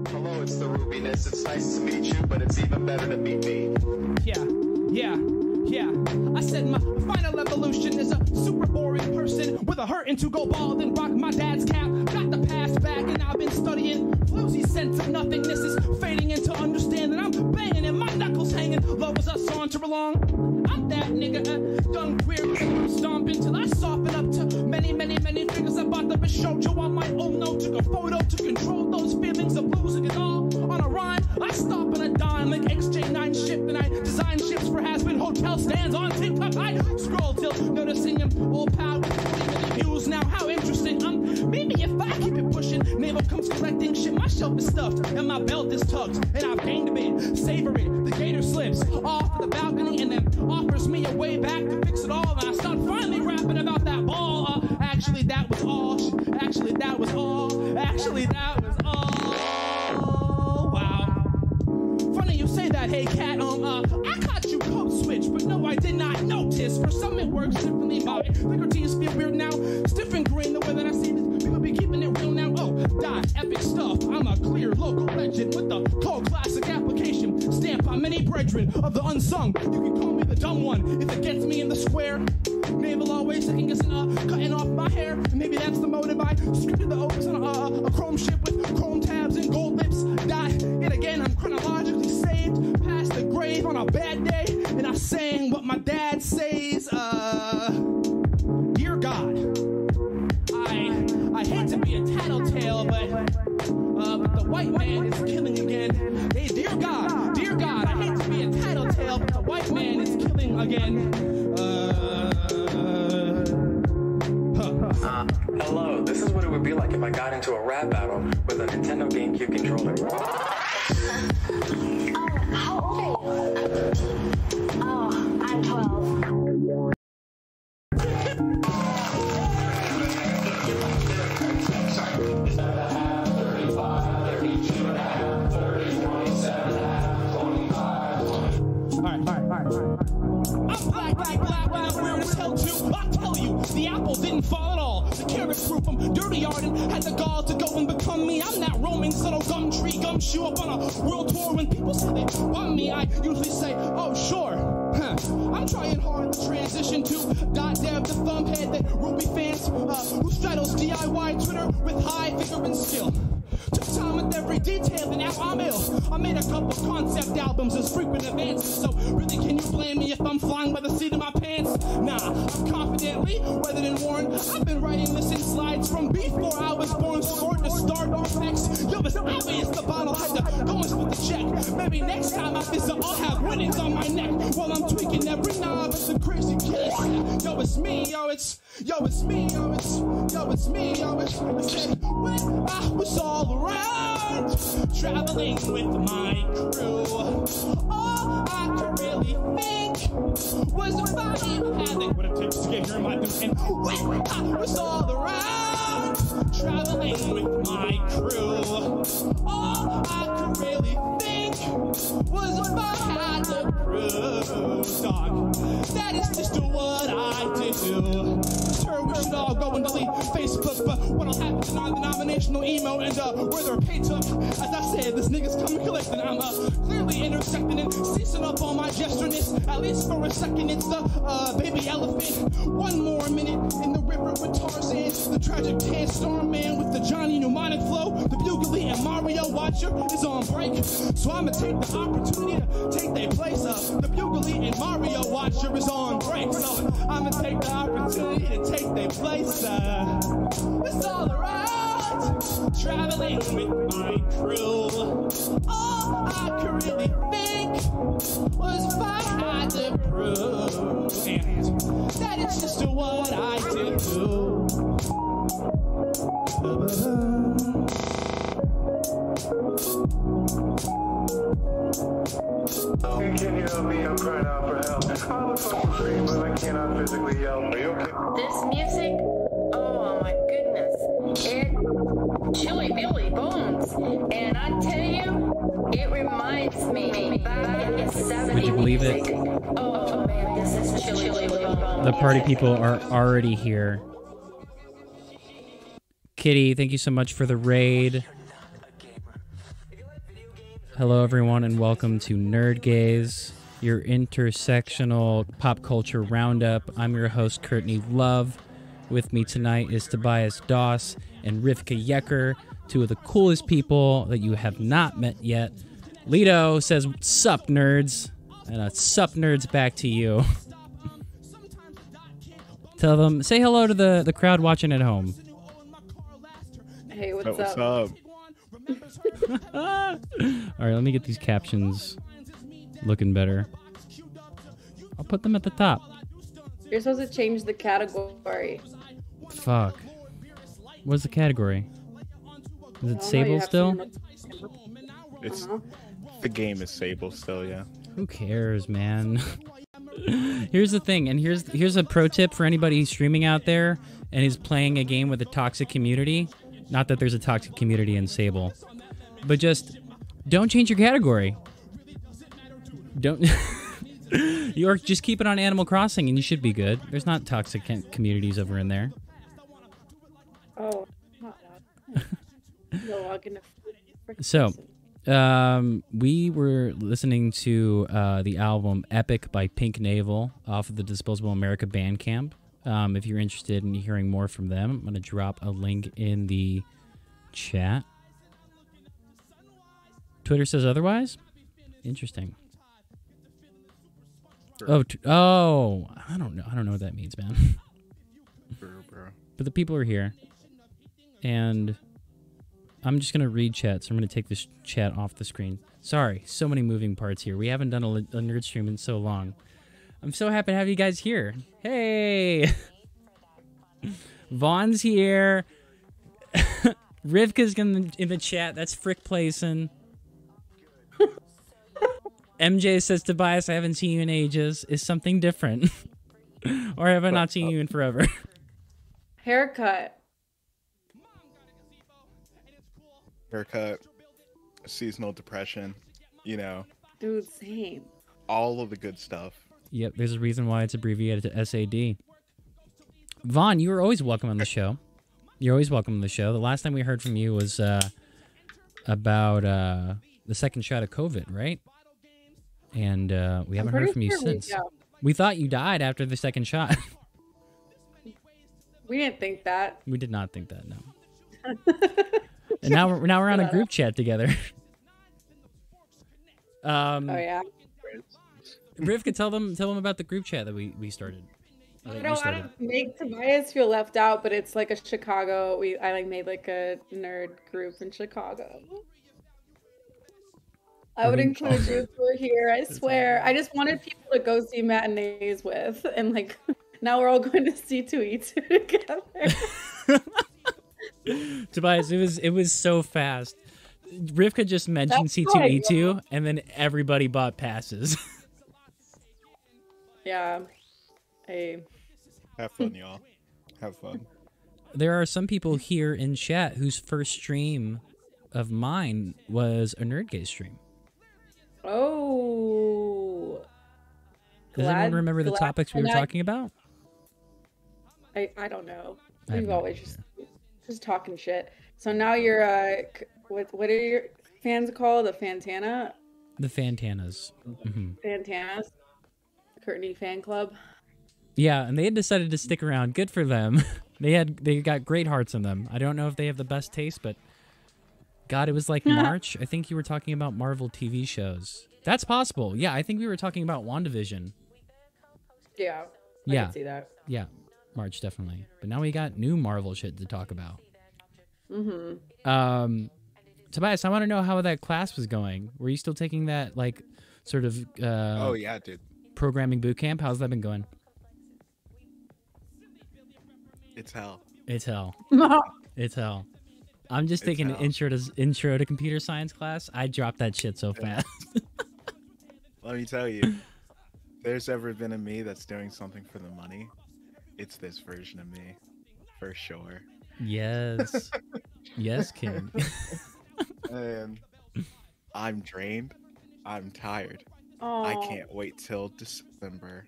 Hello, it's the Rubiness. It's nice to meet you, but it's even better to meet me. Yeah. I said my final evolution is a super boring person with a hurtin' to go bald and rock my dad's cap. Got the past back and I've been studying. Floozy sense of nothingness is fading into understanding. I'm banging and my knuckles hanging low as I saunter along. I'm that nigga, young queer, stomping till I soften up to many figures. I bought up a shoujo on my own note. Took a photo to control those feelings of losing it all on a rhyme. I stop on a dime like XJ9 ship and I design ships for has-been hotel stands on TikTok. I scroll till noticing them all powered views. Now how interesting. Maybe if I keep it pushing, navel comes collecting shit. My shelf is stuffed and my belt is tugged and I've gained a bit. Savor it. The gator slips off the balcony and then offers me a way back to fix it all. And I start finally rapping about that ball. Actually that was all. Actually that was all. Actually that was all. Wow. Funny you say that, hey cat. I caught you code switch, but no, I did not notice. For some it works differently. My liberties feel weird now. Stiff and green the way that I see this. People be keeping it real now. Oh, die, epic stuff. I'm a clear local legend with the cold classic application. Stamped by many brethren of the unsung. You can call me the dumb one if it gets me in the square. Navel always second guessing, cutting off my hair. And maybe that's the motive. I scripted the opus on a chrome ship with chrome tabs and gold lips. Die, and again I'm chronologically saved past the grave on a bad day. And I sang what my dad says. Dear God, I hate to be a tattletale, but the white man is killing again. Hey, dear God, I hate to be a tattletale, but the white man is killing again. Hello, this is what it would be like if I got into a rap battle with a Nintendo GameCube controller. How old are you? Oh, I'm 12. I'm black, and I'm weird as hell too. I tell you, the apple didn't fall at all. The carrots grew from dirty Arden, had the gall to go and become me. I'm that roaming subtle gum tree, gumshoe up on a world tour. When people say they want me, I usually say, oh sure. I'm trying hard to transition to .dev, the thumbhead that Ruby fans who straddles DIY Twitter with high figure and skill. Took time with every detail and now I'm ill. I made a couple concept albums as frequent advances. So really can you blame me if I'm flying by the seat of my pants? Nah, I'm confidently weathered and worn. I've been writing this in slides from before I was born. Sword to start effects. Yo, it's obvious the bottle had to go and split the check. Maybe next time I visit I'll have winnings on my neck while I'm tweaking every knob. It's a crazy case. Yo, it's me, yo, it's me, yo, it's me, yo, it's I said when I was all around, traveling with my crew. All I could really think was if I even had the what it takes to get here in my dude. And when I was all around, traveling with my crew. All I could really think was if I had the proof, dog. That is just what I do. Sure, we should all go and delete Facebook, but what'll happen to non-denominational emo and where their pay took? As I said, this nigga's coming collecting. I'm clearly intersecting and ceasing up all my gestureness. At least for a second, it's the baby elephant. One more minute in the river with Tarzan, the tragic tan storm man with the Johnny mnemonic flow. The Bugly and Mario Watcher is on break, so I'ma take the opportunity to take their place up. The Bugly and Mario Watcher is on break, so I'ma take the opportunity to take their place up. It's all around, traveling with my crew. All I could really think was if I had to prove, and that it's just what I do. Can you help me? I'm crying out for help. I look so free, but I cannot physically yell. Are you okay? This music, oh my goodness, it chilly Billy Bones, and I tell you, it reminds me back in the 70s. Would you believe it? Oh man, this is chilly Billy Bones. The party people are already here. Kitty, thank you so much for the raid. Hello, everyone, and welcome to Nerd Gaze, your intersectional pop culture roundup. I'm your host, Courtney Love. With me tonight is Tabius Doss and Riva Yeker, two of the coolest people that you have not met yet. Lito says, "Sup, nerds?" And a "Sup, nerds" back to you. Tell them, say hello to the crowd watching at home. Hey, what's What's up? All right, let me get these captions looking better. I'll put them at the top. You're supposed to change the category. Fuck. What's the category? Is it Sable still? It's the game is Sable still, yeah. Who cares, man? Here's the thing, and here's a pro tip for anybody who's streaming out there and is playing a game with a toxic community. Not that there's a toxic community in Sable, but just don't change your category. Don't. Or just keep it on Animal Crossing, and you should be good. There's not toxic communities over in there. Oh, not that. So, we were listening to the album Epic by Pink Navel off of the Disposable America Bandcamp. If you're interested in hearing more from them, I'm going to drop a link in the chat. Twitter says otherwise? Interesting. Oh, I don't know. I don't know what that means, man. But the people are here. And I'm just going to read chat, so I'm going to take this chat off the screen. Sorry, so many moving parts here. We haven't done a nerd stream in so long. I'm so happy to have you guys here. Hey! Vaughn's here. Rivka's in the chat. That's Frick Playson. MJ says, Tobias, I haven't seen you in ages. Is something different? Or have I not seen you in forever? Haircut. Haircut, seasonal depression, you know. Dude, same. All of the good stuff. Yep, there's a reason why it's abbreviated to SAD. Vaughn, you were always welcome on the show. You're always welcome on the show. The last time we heard from you was about the second shot of COVID, right? And we haven't heard from you since. We thought you died after the second shot. We didn't think that. We did not think that, no. And now we're on a group chat together. Oh yeah. Rivka, tell them about the group chat that we started. I don't want to make Tobias feel left out, but it's like a Chicago. I made like a nerd group in Chicago. I would include you if we're here. I swear. I just wanted people to go see matinees with, and like now we're all going to C2E2 together. Tobias, it was so fast. Rivka just mentioned C2E2, and then everybody bought passes. Yeah. Have fun, y'all. Have fun. There are some people here in chat whose first stream of mine was a Nerd Gaze stream. Oh. Does anyone remember the topics we were talking about? I don't know. We've always just talking shit. So now you're what are your fans called? The Santana? The Santanas. Mm-hmm. Santanas. Courtney fan club. Yeah, and they had decided to stick around. Good for them. They got great hearts in them. I don't know if they have the best taste, but God, it was like March. I think you were talking about Marvel TV shows. That's possible. Yeah, I think we were talking about WandaVision. Yeah. I can see that. Yeah, March definitely. But now we got new Marvel shit to talk about. Mm-hmm. Tobias, I want to know how that class was going. Were you still taking that like sort of oh yeah, dude. Programming boot camp? How's that been going? It's hell. It's hell. It's hell. I'm just taking an intro to computer science class. I dropped that shit so fast. Let me tell you, if there's ever been a me that's doing something for the money, it's this version of me, for sure. Yes. Yes, King. And I'm drained. I'm tired. Oh. I can't wait till December.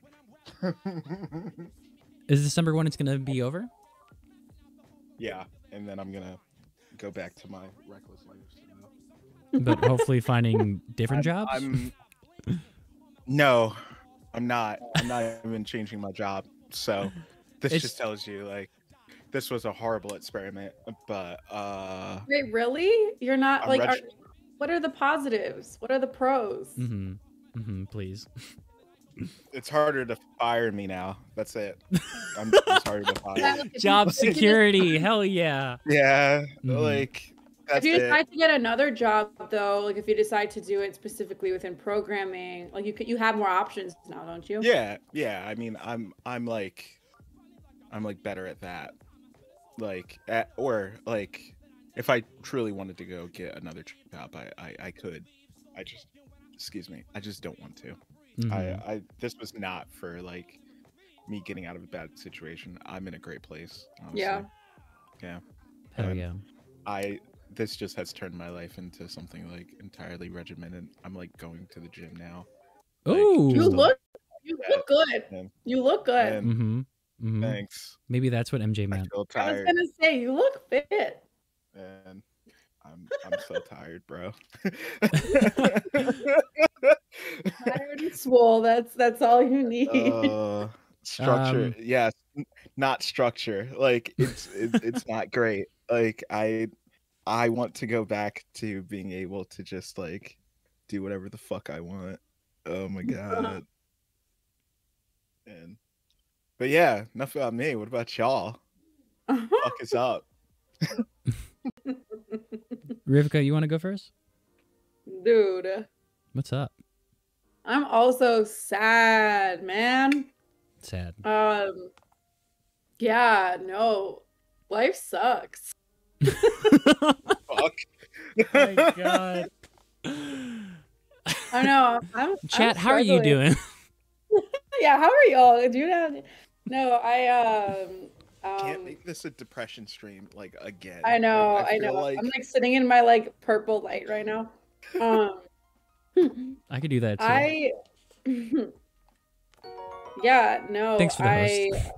Is December when it's going to be over? yeah, and then I'm gonna go back to my reckless life. But hopefully finding different jobs. No, I'm not. I'm not even changing my job. So this just tells you like this was a horrible experiment. But Wait, really? You're not I'm like? What are the positives? What are the pros? Please. It's harder to fire me now. That's it. It's harder to fire. Job security. Hell yeah. Yeah, like that's if you it. decide to get another job, though, like if you decide to do it specifically within programming, like you have more options now, don't you? Yeah. I mean, I'm like better at that. Like or like if I truly wanted to go get another job, I could. I just don't want to. This was not for like me getting out of a bad situation. I'm in a great place, honestly. Yeah. Hell yeah. This just has turned my life into something like entirely regimented. I'm like going to the gym now. Oh, you look good. You look good. Thanks. Maybe that's what MJ meant. I feel I was tired. gonna say you look fit. And I'm so tired, bro. Tired and swole. That's all you need. Structure, yes, not structure. Like it's not great. Like I want to go back to being able to just like do whatever the fuck I want. Oh my god. But yeah, enough about me. What about y'all? Fuck is up? Rivka, you want to go first? Dude. What's up? I'm also sad, man. Sad. Yeah, no. Life sucks. Fuck. Oh my god. I know. Chat, how are you doing? Yeah, how are y'all? Do you have No, can't make this a depression stream like again. I know, like, I know. like... I'm like sitting in my like purple light right now. I could do that too. Yeah, no. Thanks for the host.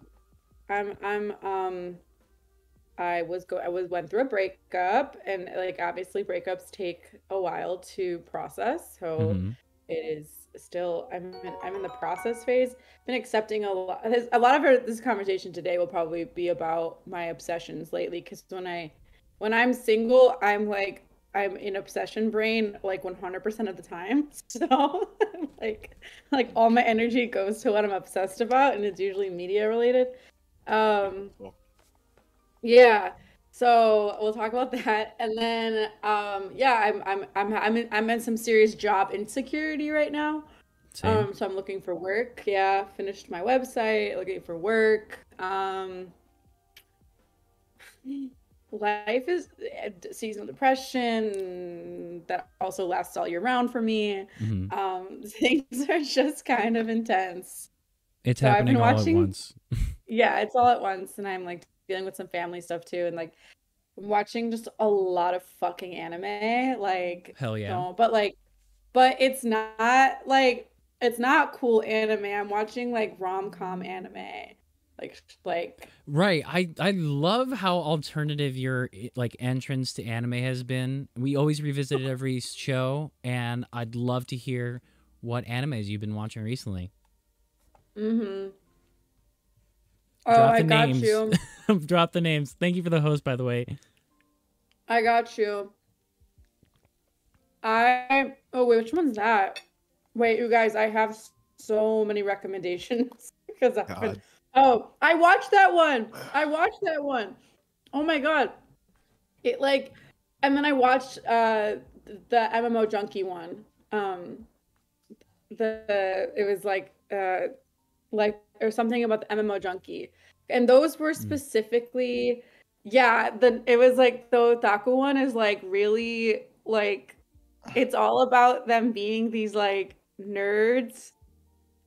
I went through a breakup, and like obviously breakups take a while to process. So it is still I'm in the process phase. Been accepting a lot of this conversation today will probably be about my obsessions lately, because when I'm single, I'm in obsession brain like 100% of the time. So like all my energy goes to what I'm obsessed about, and it's usually media related. Yeah. So we'll talk about that, and then yeah, I'm in some serious job insecurity right now. Same. So I'm looking for work. Yeah, finished my website, looking for work. Life is seasonal depression that also lasts all year round for me. Things are just kind of intense. It's happening all at once. Yeah, it's all at once, and I'm like dealing with some family stuff too, and like I'm watching just a lot of fucking anime. Like hell yeah. No, but it's not cool anime. I'm watching like rom-com anime. Like right. I love how alternative your like entrance to anime has been. We always revisit it every show, and I'd love to hear what animes you've been watching recently. Oh, Drop I the got names. you. Drop the names. Thank you for the host, by the way. I got you. Oh wait, which one's that? Wait, you guys, I have so many recommendations because Oh, I watched that one. Oh my god. It like, and then I watched the MMO Junkie one. It was like or something about the MMO Junkie, and those were specifically, it was like the otaku one is like really like, it's all about them being these like nerds.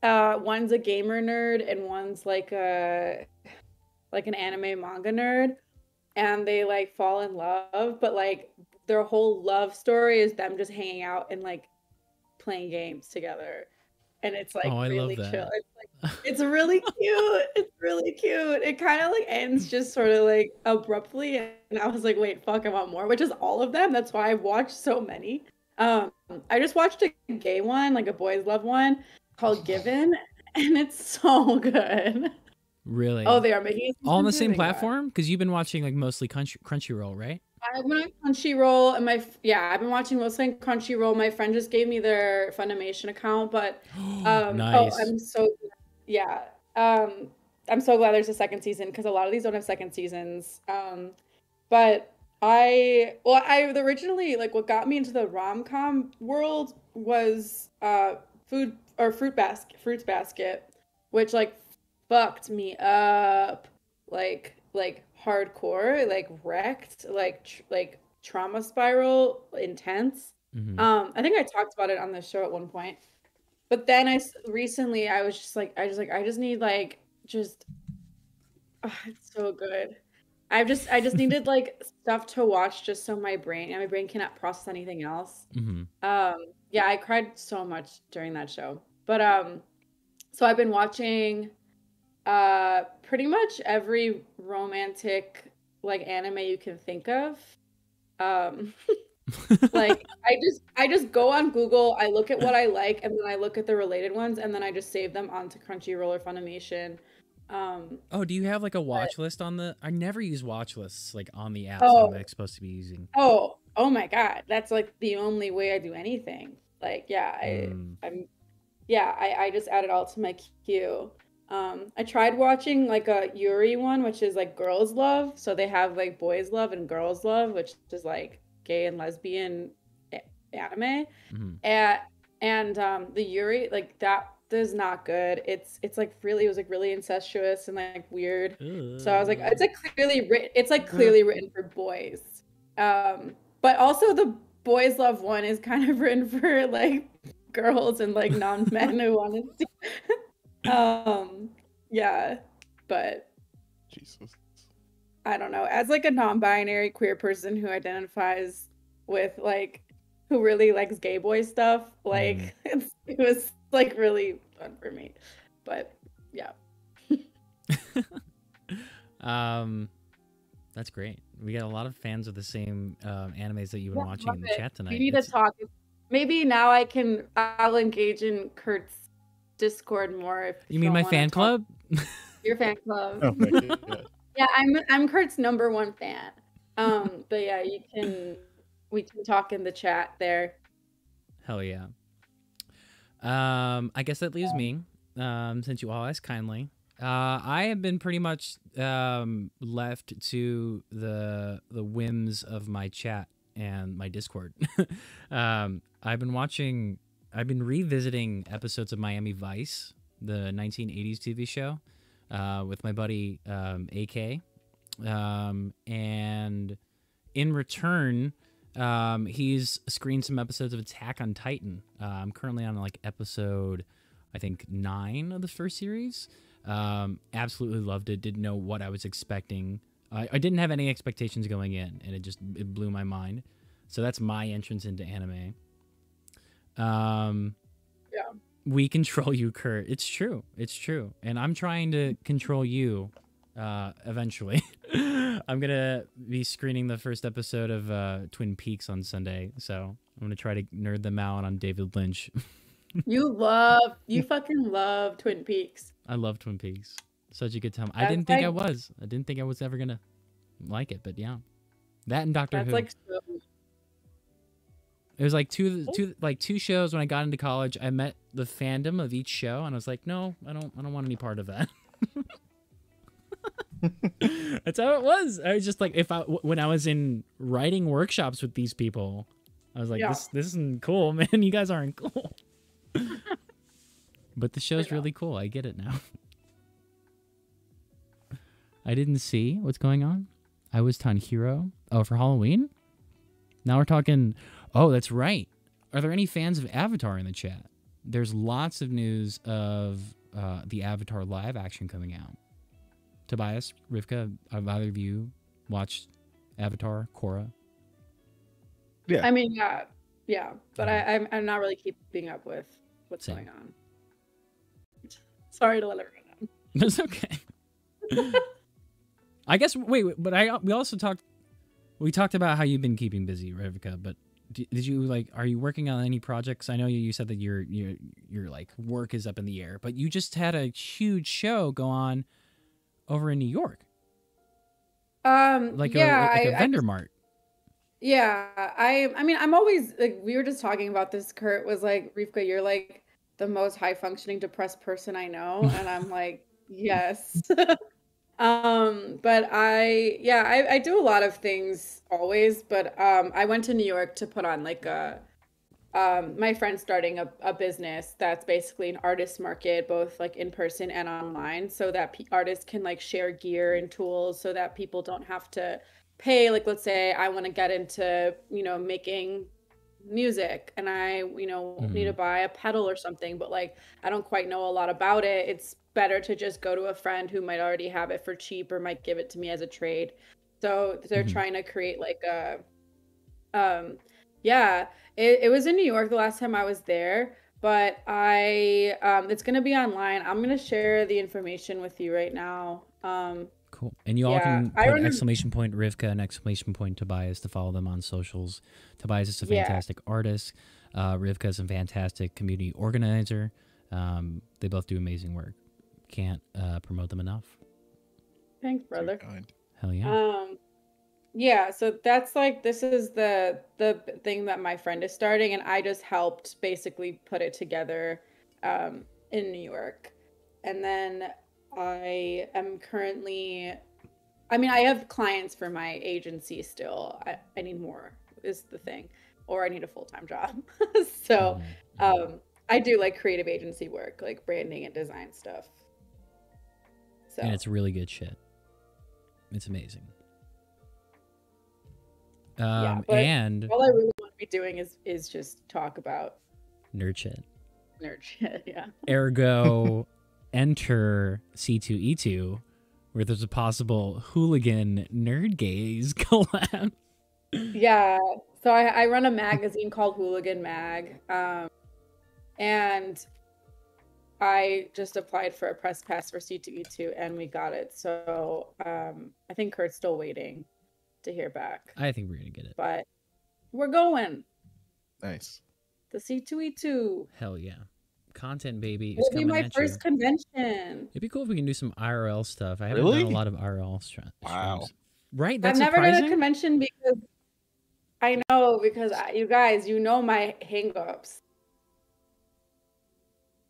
One's a gamer nerd and one's like an anime manga nerd, and they like fall in love, but like their whole love story is them just hanging out and like playing games together, and it's like really chill. It's really cute. It's really cute. It kind of like ends just sort of like abruptly, and I was like, wait, fuck, I want more, which is all of them. That's why I watched so many. Um, I just watched a gay one, like a boys love one called Given, and it's so good. Really? Oh, they are making all on the same thank God. platform? Because you've been watching like mostly Crunchyroll, right? I've been on Crunchyroll, and I've been watching mostly on Crunchyroll. My friend just gave me their Funimation account, but Nice. I'm so yeah. I'm so glad there's a second season because a lot of these don't have second seasons. But I originally like what got me into the rom-com world was Fruits Basket, which like fucked me up like hardcore, like wrecked, like trauma spiral, intense. I think I talked about it on the show at one point. But then recently I was just like I just need like it's so good. I just needed like stuff to watch just so my brain cannot process anything else. Yeah, I cried so much during that show. But so I've been watching pretty much every romantic like anime you can think of. Like I just go on Google, I look at what I like, and then I look at the related ones, and then I just save them onto Crunchyroll or Funimation. Oh, do you have like a watch list on the? I never use watch lists like on the apps I'm supposed to be using. Oh my God, that's like the only way I do anything. Like, yeah, I just add it all to my queue. I tried watching like a Yuri one, which is like girls love. So they have like boys love and girls love, which is like gay and lesbian anime. And the Yuri, like that is not good. It was like really incestuous and like weird. So I was like, it's like clearly written for boys. But also the boys love one is kind of written for like girls and like non-men who want to see. Yeah, but Jesus, I don't know. As like a non-binary queer person who identifies with like who really likes gay boy stuff, like it was like really fun for me. But yeah. That's great. We got a lot of fans of the same animes that you've been watching in the chat tonight. We need to talk. Maybe now I'll engage in Kurt's Discord more. If you mean my fan club? Your fan club. Oh my God. Yeah, I'm Kurt's #1 fan. But yeah, we can talk in the chat there. Hell yeah. I guess that leaves me. Since you all asked kindly. I have been pretty much left to the whims of my chat and my Discord. I've been revisiting episodes of Miami Vice, the 1980s TV show, with my buddy AK. And in return, he's screened some episodes of Attack on Titan. I'm currently on like episode, I think 9 of the first series. Absolutely loved it. Didn't know what I was expecting. I didn't have any expectations going in, and it blew my mind. So that's my entrance into anime. Yeah. We control you, Kurt. It's true. And I'm trying to control you eventually. I'm going to be screening the first episode of Twin Peaks on Sunday, so I'm going to try to nerd them out on David Lynch. You fucking love Twin Peaks. I love Twin Peaks. Such a good time. I didn't think I was ever going to like it, but yeah. That and Doctor Who. That's like so... It was like two shows when I got into college. I met the fandom of each show, and I was like, no, I don't want any part of that. That's how it was. I was just like, when I was in writing workshops with these people, I was like, this isn't cool, man. You guys aren't cool. But the show's really cool. I get it now. I didn't see what's going on. I was Tanjiro. Oh, for Halloween? Now we're talking... Oh, that's right. Are there any fans of Avatar in the chat? There's lots of news of the Avatar live action coming out. Tobias, Rivka, have either of you watched Avatar, Korra? Yeah. I mean, yeah. But I'm not really keeping up with what's going on. Sorry to let everyone know. That's okay. I guess but we talked about how you've been keeping busy, Rivka, but did you like, are you working on any projects? I know you said that your like work is up in the air, but you just had a huge show go on over in New York. Like a vendor mart. Yeah, I mean, I'm always like, we were just talking about this. Kurt was like, Rivka, you're like the most high functioning depressed person I know, and I'm like, yes. But I do a lot of things always, but I went to New York to put on like my friend's starting a business that's basically an artist market, both like in person and online, so that artists can like share gear and tools so that people don't have to pay. Like, let's say I want to get into, making music and I, need to buy a pedal or something, but like I don't quite know a lot about it. It's better to just go to a friend who might already have it for cheap or might give it to me as a trade. So they're trying to create like it was in New York the last time I was there, but it's going to be online. I'm going to share the information with you right now. Cool. And you all can put exclamation point Rivka and exclamation point Tabius to follow them on socials. Tabius is a fantastic artist. Rivka is a fantastic community organizer. They both do amazing work. Can't promote them enough. Thanks, brother. Hell yeah. Yeah, so that's like, this is the thing that my friend is starting, and I just helped basically put it together in New York. And then I am currently, I mean, I have clients for my agency still. I need more is the thing, or I need a full-time job. So I do like creative agency work, like branding and design stuff. So. And it's really good shit. It's amazing. And all I really want to be doing is just talk about nerd shit. Yeah. Ergo, enter C2E2, where there's a possible hooligan nerd gaze collab. Yeah. So I run a magazine called Hooligan Mag, and I just applied for a press pass for C2E2, and we got it. So I think Kurt's still waiting to hear back. I think we're gonna get it, but we're going. Nice. The C2E2. Hell yeah, content baby. It'll be my first convention. It'd be cool if we can do some IRL stuff. I haven't done a lot of IRL streams. Wow. Right? That's I've never surprising. done a convention because you guys, my hangups.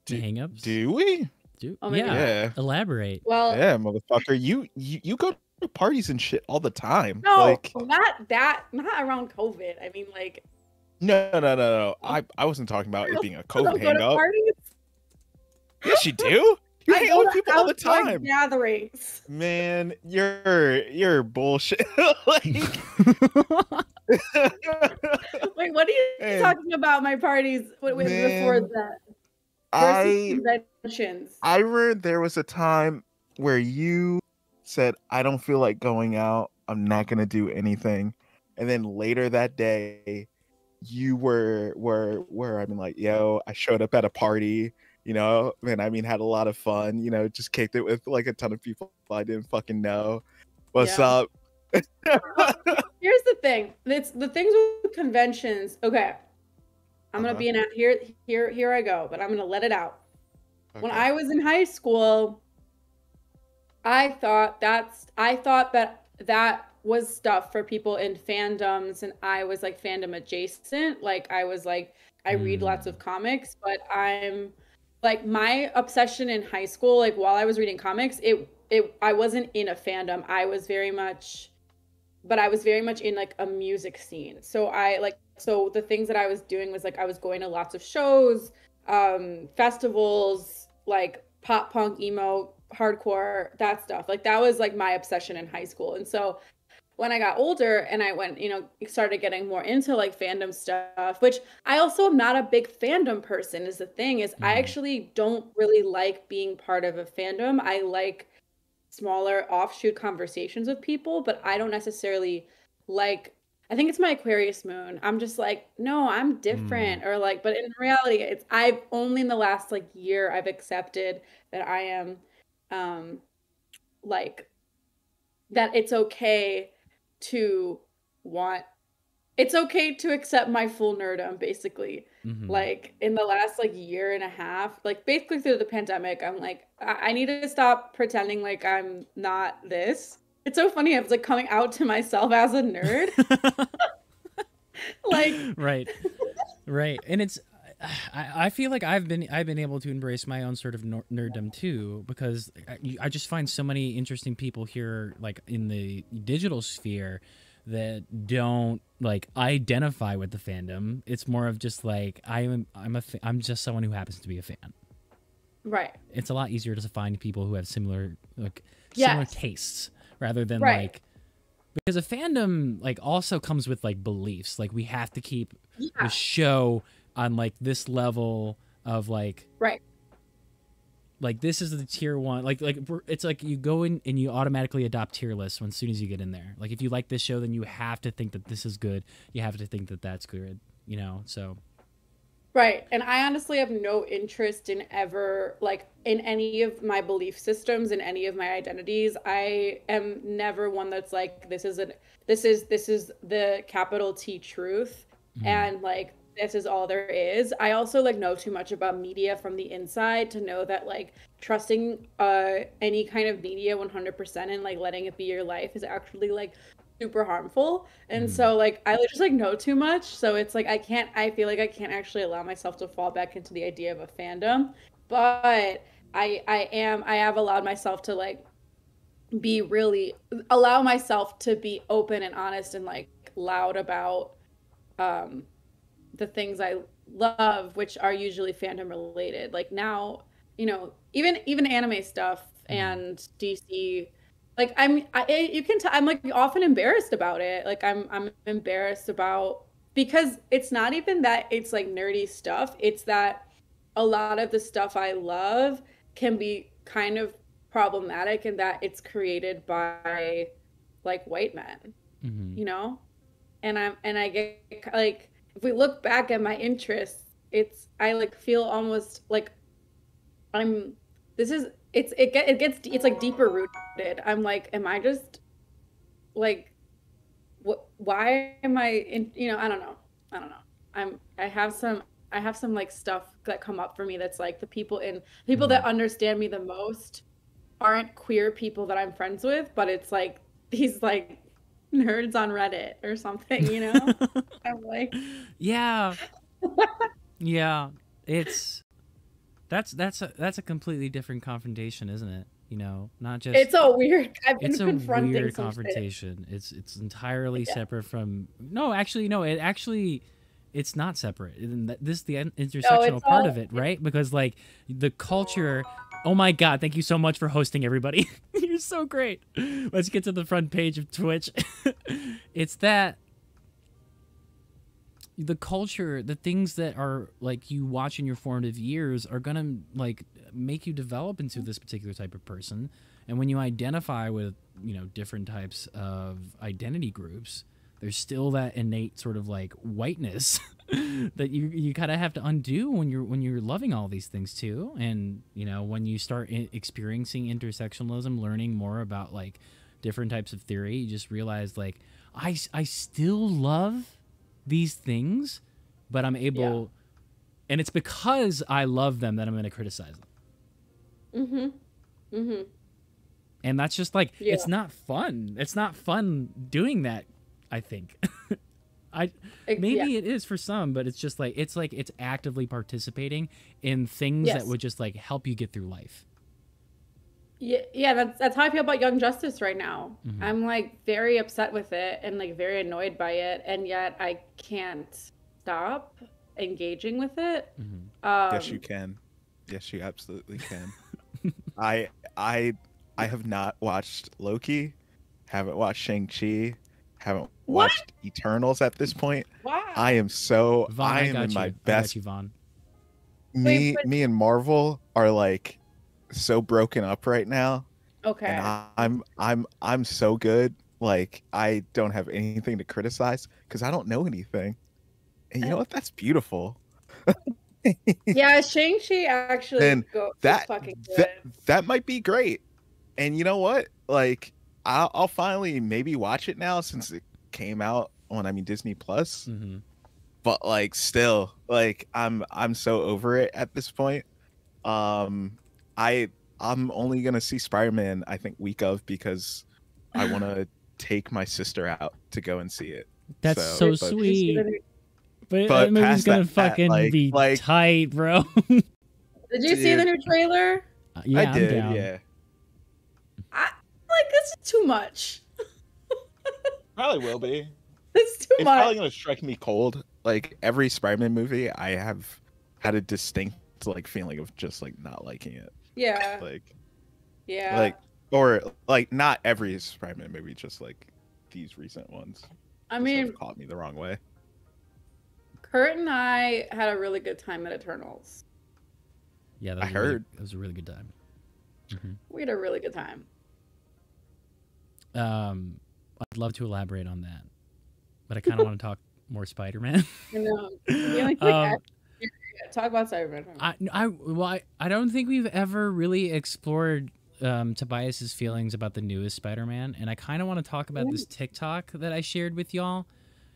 Hangups? Do we? Yeah. Elaborate. Well, yeah, motherfucker. You go to parties and shit all the time. No, like, not around COVID. I mean, like. No. I wasn't talking about it being a COVID hang up. Yes, you do. You hang out with people all the time. Gatherings. Man, you're bullshit. Like... Wait, what are you talking about? My parties before that. I remember there was a time where you said, I don't feel like going out. I'm not going to do anything. And then later that day, you were I mean, like, yo, I showed up at a party, and I mean, had a lot of fun, just kicked it with like a ton of people I didn't fucking know. What's up? Here's the thing. It's the things with conventions. Okay. I'm going to be in here I go, but I'm going to let it out. Okay. When I was in high school, I thought that was stuff for people in fandoms, and I was like fandom adjacent. Like I was like, I read lots of comics, but I'm like, my obsession in high school, like while I was reading comics, I wasn't in a fandom. I was very much in like a music scene. So the things that I was doing was like, I was going to lots of shows, festivals, like pop punk, emo, hardcore, that stuff. Like that was like my obsession in high school. And so when I got older and I went, started getting more into like fandom stuff, which I also am not a big fandom person, is the thing is I actually don't really like being part of a fandom. I like smaller offshoot conversations with people, but I don't necessarily like, I think it's my Aquarius moon. I'm just like, no, I'm different. Or like, but in reality, I've only in the last like year, I've accepted that I am like that it's okay to want it's okay to accept my full nerdom, basically. Like in the last like year and a half, like basically through the pandemic, I'm like, I need to stop pretending like I'm not this. It's so funny. I was like coming out to myself as a nerd. Like right. And it's I feel like I've been able to embrace my own sort of nerddom too, because I just find so many interesting people here, like in the digital sphere, that don't like identify with the fandom. It's more of just like I'm just someone who happens to be a fan. Right. It's a lot easier to find people who have similar similar tastes rather than like, because a fandom like also comes with like beliefs. Like we have to keep the show on like this level of like like this is the tier 1, like it's like you go in and you automatically adopt tier lists as soon as you get in there. Like if you like this show, then you have to think that this is good. You have to think that that's good, you know. So right. And I honestly have no interest in ever like in any of my belief systems, in any of my identities. I am never one that's like this is the capital T truth and like this is all there is. I also like know too much about media from the inside to know that like trusting any kind of media 100% and like letting it be your life is actually like super harmful. And so like I just like know too much. So it's like I feel like I can't actually allow myself to fall back into the idea of a fandom. But I have allowed myself to like allow myself to be open and honest and like loud about the things I love, which are usually fandom related. Like now, you know, even anime stuff and DC, like you can tell I'm like often embarrassed about it. Like I'm embarrassed about, because it's not even that it's like nerdy stuff. It's that a lot of the stuff I love can be kind of problematic in that it's created by like white men, you know? And I get like, if we look back at my interests, I like feel almost like it's like deeper rooted. I'm like, am I just like, why am I in, you know, I don't know. I have some like stuff that come up for me that's like the people that understand me the most aren't queer people that I'm friends with, but it's like these like nerds on Reddit or something, you know? I'm like, yeah, it's that's a completely different confrontation, isn't it? You know, not just it's a weird. It's a weird confrontation. It's entirely separate from. No, actually, no. It's not separate. And this is the intersectional part of it, right? Because like the culture. Oh my God, thank you so much for hosting, everybody. You're so great. Let's get to the front page of Twitch. It's that the culture, the things that are like you watch in your formative years are going to like make you develop into this particular type of person. And when you identify with, you know, different types of identity groups, there's still that innate sort of like whiteness that you kind of have to undo when you're loving all these things too. And you know, when you start experiencing intersectionalism, learning more about like different types of theory, you just realize like I still love these things, but I'm able, and it's because I love them that I'm going to criticize them. And that's just like it's not fun. It's not fun doing that. I think. Maybe it is for some, but it's just like it's actively participating in things that would just like help you get through life. Yeah, that's how I feel about Young Justice right now. I'm like very upset with it and like very annoyed by it, and yet I can't stop engaging with it. Yes, you can. Yes, you absolutely can. I have not watched Loki, haven't watched Shang-Chi, haven't watched Eternals at this point. Wow. I am so Vaughn, I am in my best. You, Vaughn. Me and Marvel are like so broken up right now. Okay. And I'm so good. Like I don't have anything to criticize because I don't know anything. And you know what? That's beautiful. Yeah, Shang-Chi actually that might be great. And you know what? Like, I'll finally maybe watch it now since it came out on, I mean, Disney Plus. Mm-hmm. But like, still, like, I'm so over it at this point. Um, I'm only gonna see Spider-Man, I think, week of, because I want to take my sister out to go and see it. That's so but- sweet. But But that movie's past gonna that, fucking be like- tight, bro. Did you see the Dude. new trailer? Yeah, I I'm did, down. yeah. Like, this is too much. Probably will be. It's too It's much. probably gonna strike me cold. Like, every Spider-Man movie, I have had a distinct like feeling of just like not liking it. Yeah. Like, Yeah. or like not every Spider-Man movie, just like these recent ones. I just mean, have caught me the wrong way. Kurt and I had a really good time at Eternals. Yeah, I heard. It was a really good time. We had a really good time. I'd love to elaborate on that, but I kind of want to talk more Spider-Man. You know, the only talk about Spider-Man. I don't think we've ever really explored Tabias's feelings about the newest Spider-Man, and I kind of want to talk about this TikTok that I shared with y'all.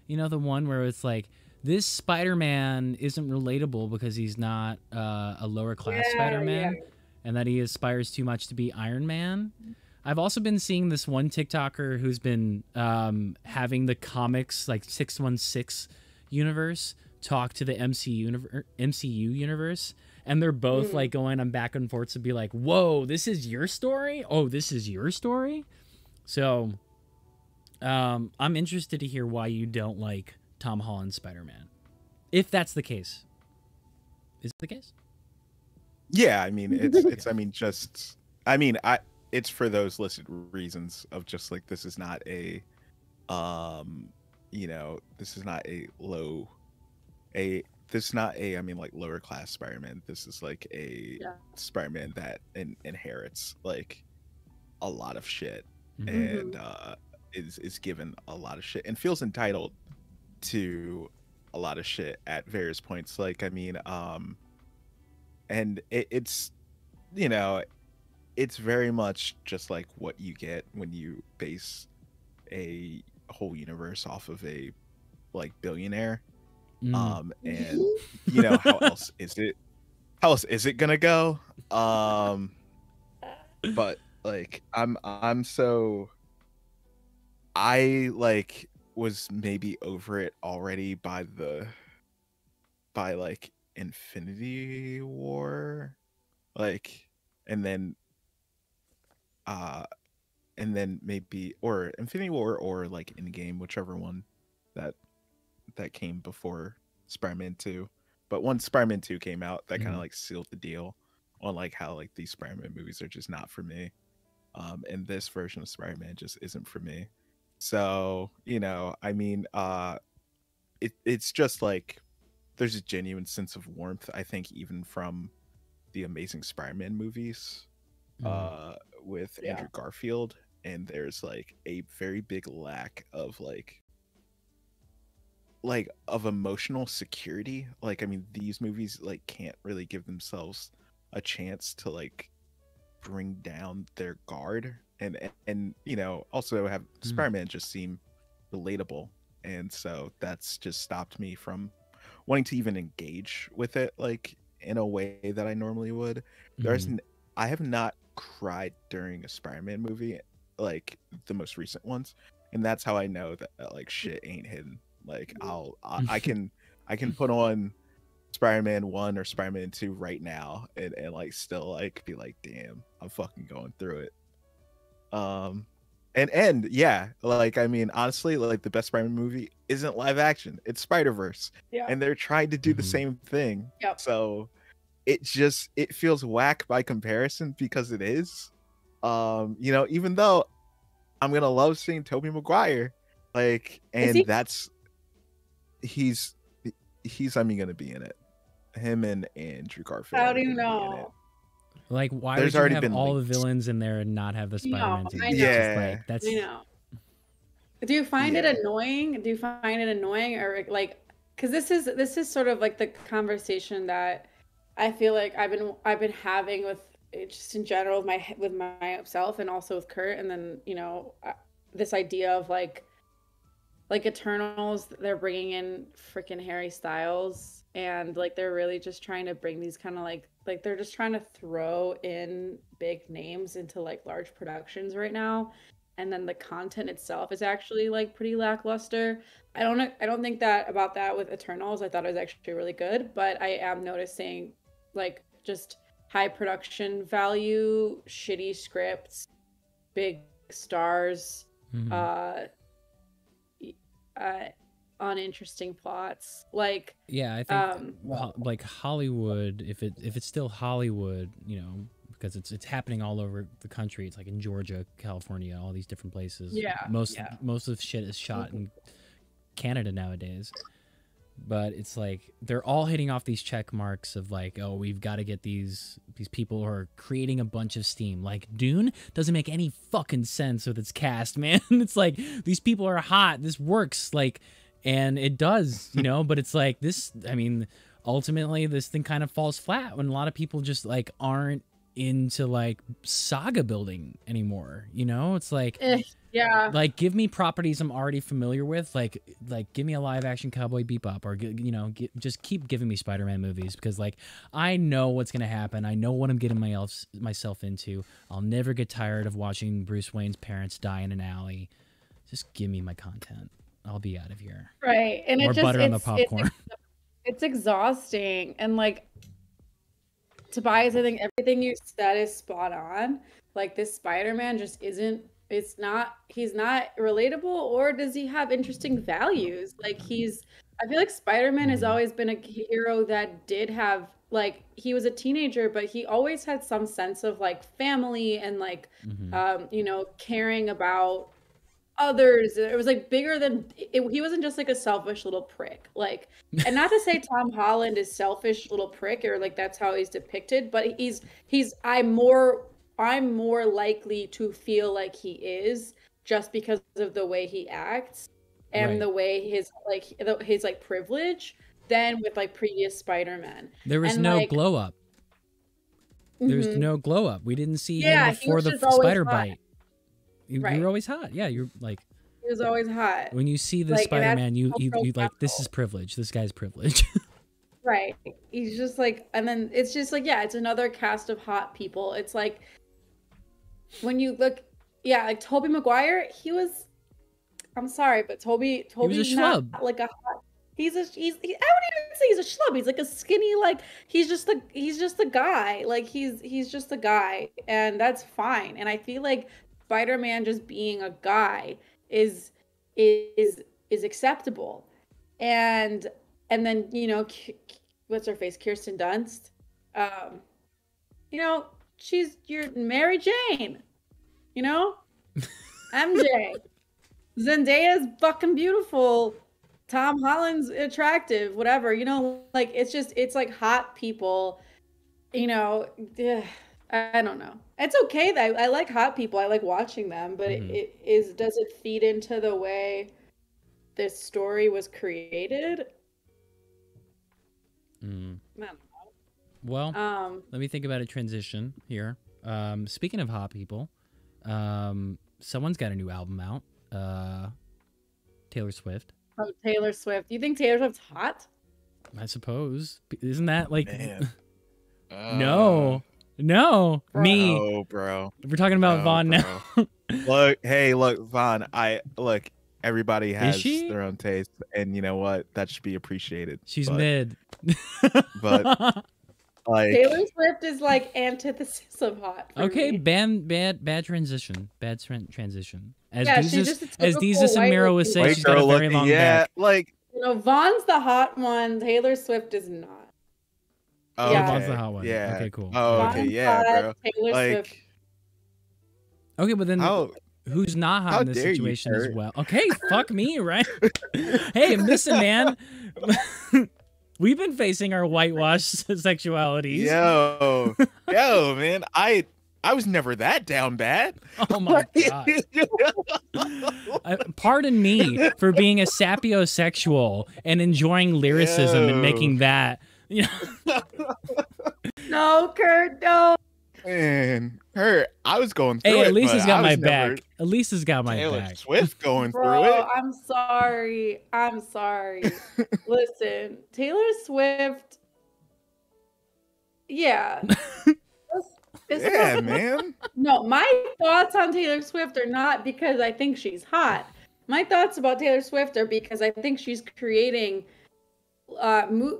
You know, the one where it's like, this Spider-Man isn't relatable because he's not a lower class Spider-Man, and that he aspires too much to be Iron Man. I've also been seeing this one TikToker who's been having the comics, like 616 universe, talk to the MCU universe, and they're both like going on back and forth to be like, whoa, this is your story? Oh, this is your story? So I'm interested to hear why you don't like Tom Holland's Spider-Man, if that's the case. Is it the case? Yeah, I mean, it's I mean, just it's for those listed reasons of just like, this is not a you know, this is not a I mean, like, lower class Spider-Man. This is like a Spider-Man that inherits like a lot of shit and is given a lot of shit and feels entitled to a lot of shit at various points. Like, I mean, and it's, you know, it's very much just like what you get when you base a whole universe off of a like billionaire. And you know, how else is it gonna go? But like, I like was maybe over it already by like Infinity War, like, and then maybe, or Infinity War, or like Endgame, whichever one that came before Spider-Man 2. But once Spider-Man 2 came out, that kind of like sealed the deal on like how like these Spider-Man movies are just not for me. And this version of Spider-Man just isn't for me. So, you know, I mean, it's just like, there's a genuine sense of warmth, I think, even from the Amazing Spider-Man movies with Andrew Garfield. And there's like a very big lack of like of emotional security. Like, I mean, these movies like can't really give themselves a chance to like bring down their guard, and you know, also have Spider-Man just seem relatable, and so that's just stopped me from wanting to even engage with it like in a way that I normally would. I have not cried during a Spider-Man movie, like the most recent ones, and that's how I know that like shit ain't hidden. Like, I can put on Spider-Man 1 or Spider-Man 2 right now and like still like be like, damn, I'm fucking going through it. And yeah, like, I mean, honestly, like, the best Spider-Man movie isn't live action, it's Spider-Verse. And they're trying to do the same thing. So it feels whack by comparison, because it is. You know, even though I'm gonna love seeing Tobey Maguire, like, and he's I mean, gonna be in it. Him and Andrew Garfield. How do you know? Like, why There's would you already have been all leaks. the villains in there and not have the Spider-Man? I know. Yeah. Like, that's... I know. Do you find it annoying? Do you find it annoying, or like, because this is sort of like the conversation that I feel like I've been having with just in general with myself and also with Kurt, and then this idea of like Eternals, they're bringing in freaking Harry Styles, and like they're really just trying to bring these kind of like they're just trying to throw in big names into like large productions right now, and then the content itself is actually like pretty lackluster. I don't think that about that with Eternals. I thought it was actually really good, but I am noticing like just high production value, shitty scripts, big stars, uninteresting plots. Like, yeah, I think like Hollywood, if it's still Hollywood, because it's happening all over the country. It's like in Georgia, California, all these different places. Yeah, most of the shit is shot in Canada nowadays. But it's like they're all hitting off these check marks of like, oh, we've got to get these people who are creating a bunch of steam. Like Dune doesn't make any fucking sense with its cast, man. It's like these people are hot. This works, like, and it does, But it's like this. I mean, ultimately, this thing kind of falls flat when a lot of people just like aren't into like saga building anymore. It's like. Yeah. Like, give me properties I'm already familiar with. Like give me a live action Cowboy Bebop, or just keep giving me Spider-Man movies, because like I know what's gonna happen. I know what I'm getting myself into. I'll never get tired of watching Bruce Wayne's parents die in an alley. Just give me my content. I'll be out of here. Right, and more butter on the popcorn. It's exhausting, and like Tobias, I think everything you said is spot on. Like this Spider-Man just isn't. He's not relatable, or does he have interesting values? Like I feel like Spider-Man has always been a hero that did have, like, he was a teenager, but he always had some sense of like family and like, caring about others. It was like bigger than he wasn't just like a selfish little prick. Like, and not to say Tom Holland is selfish little prick, or like that's how he's depicted, but I'm more likely to feel like he is, just because of the way he acts and the way his privilege, than with like previous Spider-Man. There was no glow up. There's no glow up. We didn't see him before the spider bite. You were always hot. Yeah, you're like. He was always hot. When you see the Spider-Man, you like, this is privilege. This guy's privilege. Right. He's just like, and then it's just like, it's another cast of hot people. It's like, when you look, like Tobey Maguire, I'm sorry, but Toby's not like a hot. I wouldn't even say he's a schlub. He's like a skinny, like he's just a guy. Like he's just a guy, and that's fine. And I feel like Spider-Man just being a guy is acceptable. And then what's her face, Kirsten Dunst, you're Mary Jane, MJ. Zendaya is fucking beautiful. Tom Holland's attractive, whatever, like it's like hot people, I don't know. It's okay that I like hot people. I like watching them, but does it feed into the way this story was created? I don't know. Well, let me think about a transition here. Speaking of hot people, someone's got a new album out. Taylor Swift. Oh, Taylor Swift. Do you think Taylor Swift's hot? I suppose. Isn't that like... No. No. Bro. Me. Oh, bro. We're talking about Vaughn now. Look, Vaughn, everybody has their own taste, and you know what? That should be appreciated. She's mid. But like, Taylor Swift is like antithesis of hot. Okay, me. bad transition. Bad transition. As she's Jesus and Miro was saying, she's got a very long back. Like, Vaughn's the hot one. Taylor Swift is not. Oh, yeah, Vaughn's the hot one. Yeah. Okay, cool. Oh, okay, Vaughn's yeah, hot, bro. Taylor Swift. Okay, but then who's not hot in this situation as well? Okay, fuck me, right? Hey, listen, man. We've been facing our whitewashed sexualities. Yo, man, I was never that down bad. Oh my god. Pardon me for being a sapiosexual and enjoying lyricism and making that. No, Kurt, no. Man, I was going through Hey, it. at least but he's got I my was never back. At least he's got my Taylor back. Swift going through Bro, it. I'm sorry. I'm sorry. Listen, Taylor Swift. Yeah. Yeah, man. No, my thoughts on Taylor Swift are not because I think she's hot. My thoughts about Taylor Swift are because I think she's creating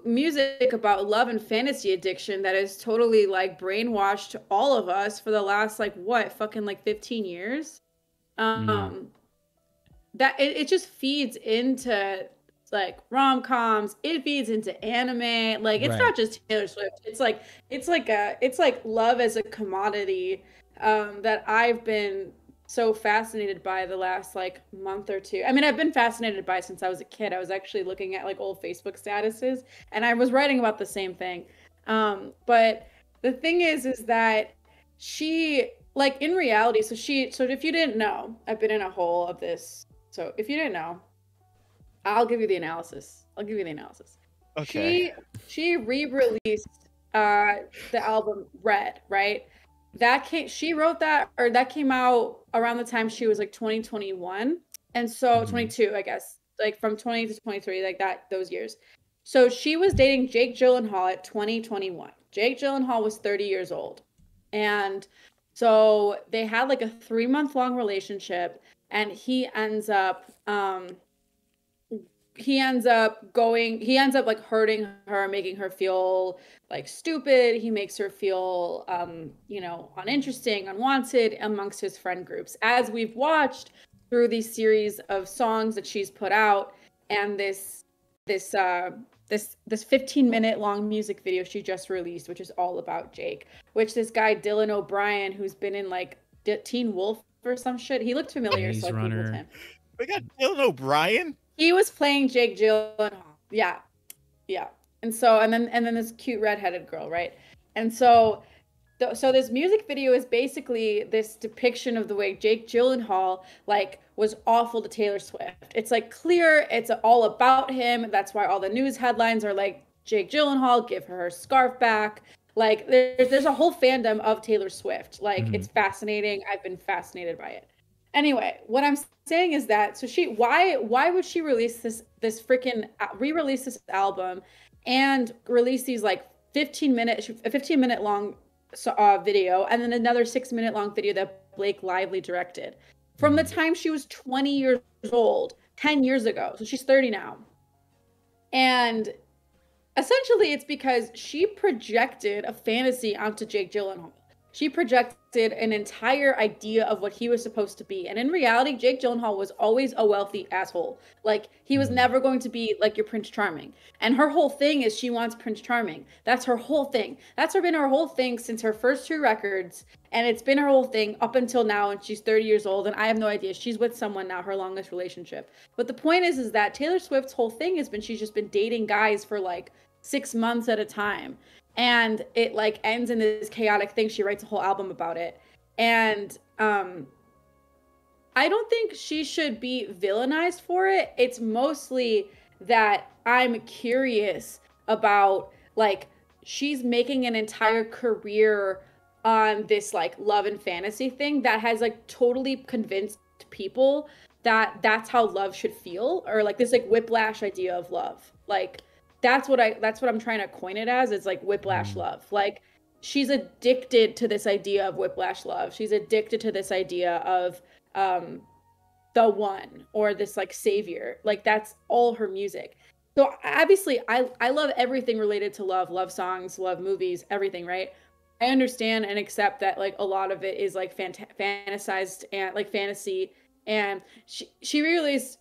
music about love and fantasy addiction that is totally like brainwashed all of us for the last like what fucking like 15 years. That it just feeds into like rom-coms, it feeds into anime. Like it's not just Taylor Swift. It's like love as a commodity that I've been so fascinated by the last like month or two. I mean, I've been fascinated by since I was a kid. I was actually looking at like old Facebook statuses and I was writing about the same thing. But the thing is that she like in reality, so if you didn't know, I've been in a hole of this. So if you didn't know, I'll give you the analysis. Okay. She re-released the album Red, right? She wrote that, or that came out around the time she was like 2021. And so 22, I guess, like from 20 to 23, like that, those years. So she was dating Jake Gyllenhaal at 2021. Jake Gyllenhaal was 30 years old. And so they had like a 3-month-long relationship, and he ends up like hurting her, making her feel like stupid. He makes her feel uninteresting, unwanted amongst his friend groups, as we've watched through these series of songs that she's put out, and this 15-minute long music video she just released, which is all about Jake, which this guy Dylan O'Brien, who's been in like Teen Wolf or some shit, he looked familiar, so I googled him. We got Dylan O'Brien. He was playing Jake Gyllenhaal. Yeah. And then this cute redheaded girl, right? And so this music video is basically this depiction of the way Jake Gyllenhaal like was awful to Taylor Swift. It's like clear, it's all about him. That's why all the news headlines are like, Jake Gyllenhaal, give her scarf back. Like there's a whole fandom of Taylor Swift. Like it's fascinating. I've been fascinated by it. Anyway, what I'm saying is that why would she release this freaking re-release this album and release these like 15-minute long video, and then another 6-minute long video that Blake Lively directed from the time she was 20 years old, 10 years ago. So she's 30 now. And essentially it's because she projected a fantasy onto Jake Gyllenhaal. She projected an entire idea of what he was supposed to be. And in reality, Jake Gyllenhaal was always a wealthy asshole. Like, he was never going to be like your Prince Charming. And her whole thing is she wants Prince Charming. That's her whole thing. That's been her whole thing since her first 2 records. And it's been her whole thing up until now. And she's 30 years old. And I have no idea. She's with someone now, her longest relationship. But the point is that Taylor Swift's whole thing has been she's just been dating guys for like 6 months at a time. And it like ends in this chaotic thing. She writes a whole album about it. And I don't think she should be villainized for it. It's mostly that I'm curious about like she's making an entire career on this like love and fantasy thing that has like totally convinced people that that's how love should feel, or like this like whiplash idea of love. Like that's what I'm trying to coin it as. It's like whiplash love. Like she's addicted to this idea of whiplash love. She's addicted to this idea of the one, or this like savior. Like that's all her music. So obviously I love everything related to love songs, love movies, everything, right? I understand and accept that like a lot of it is like fantasized and like fantasy. And she re-released.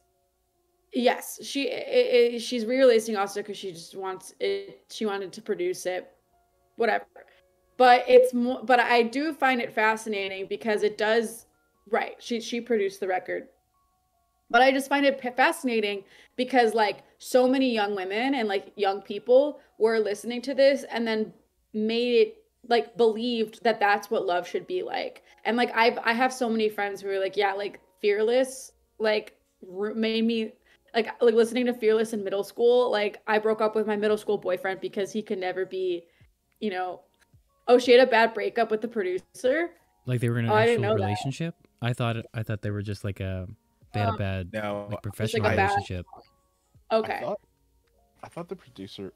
Yes, she's re-releasing also because she just wants it. She wanted to produce it, whatever. But it's more. But I do find it fascinating because it does. Right, she produced the record. But I just find it fascinating because like so many young women and like young people were listening to this and then made it like believed that that's what love should be like. And like I have so many friends who are like, yeah, like Fearless like made me. Like listening to Fearless in middle school, like I broke up with my middle school boyfriend because he could never be, Oh, she had a bad breakup with the producer? Like they were in an I didn't actual know that. relationship? I thought they were just like they had a bad No, like Just like professional a bad. relationship. Okay. I thought the producer.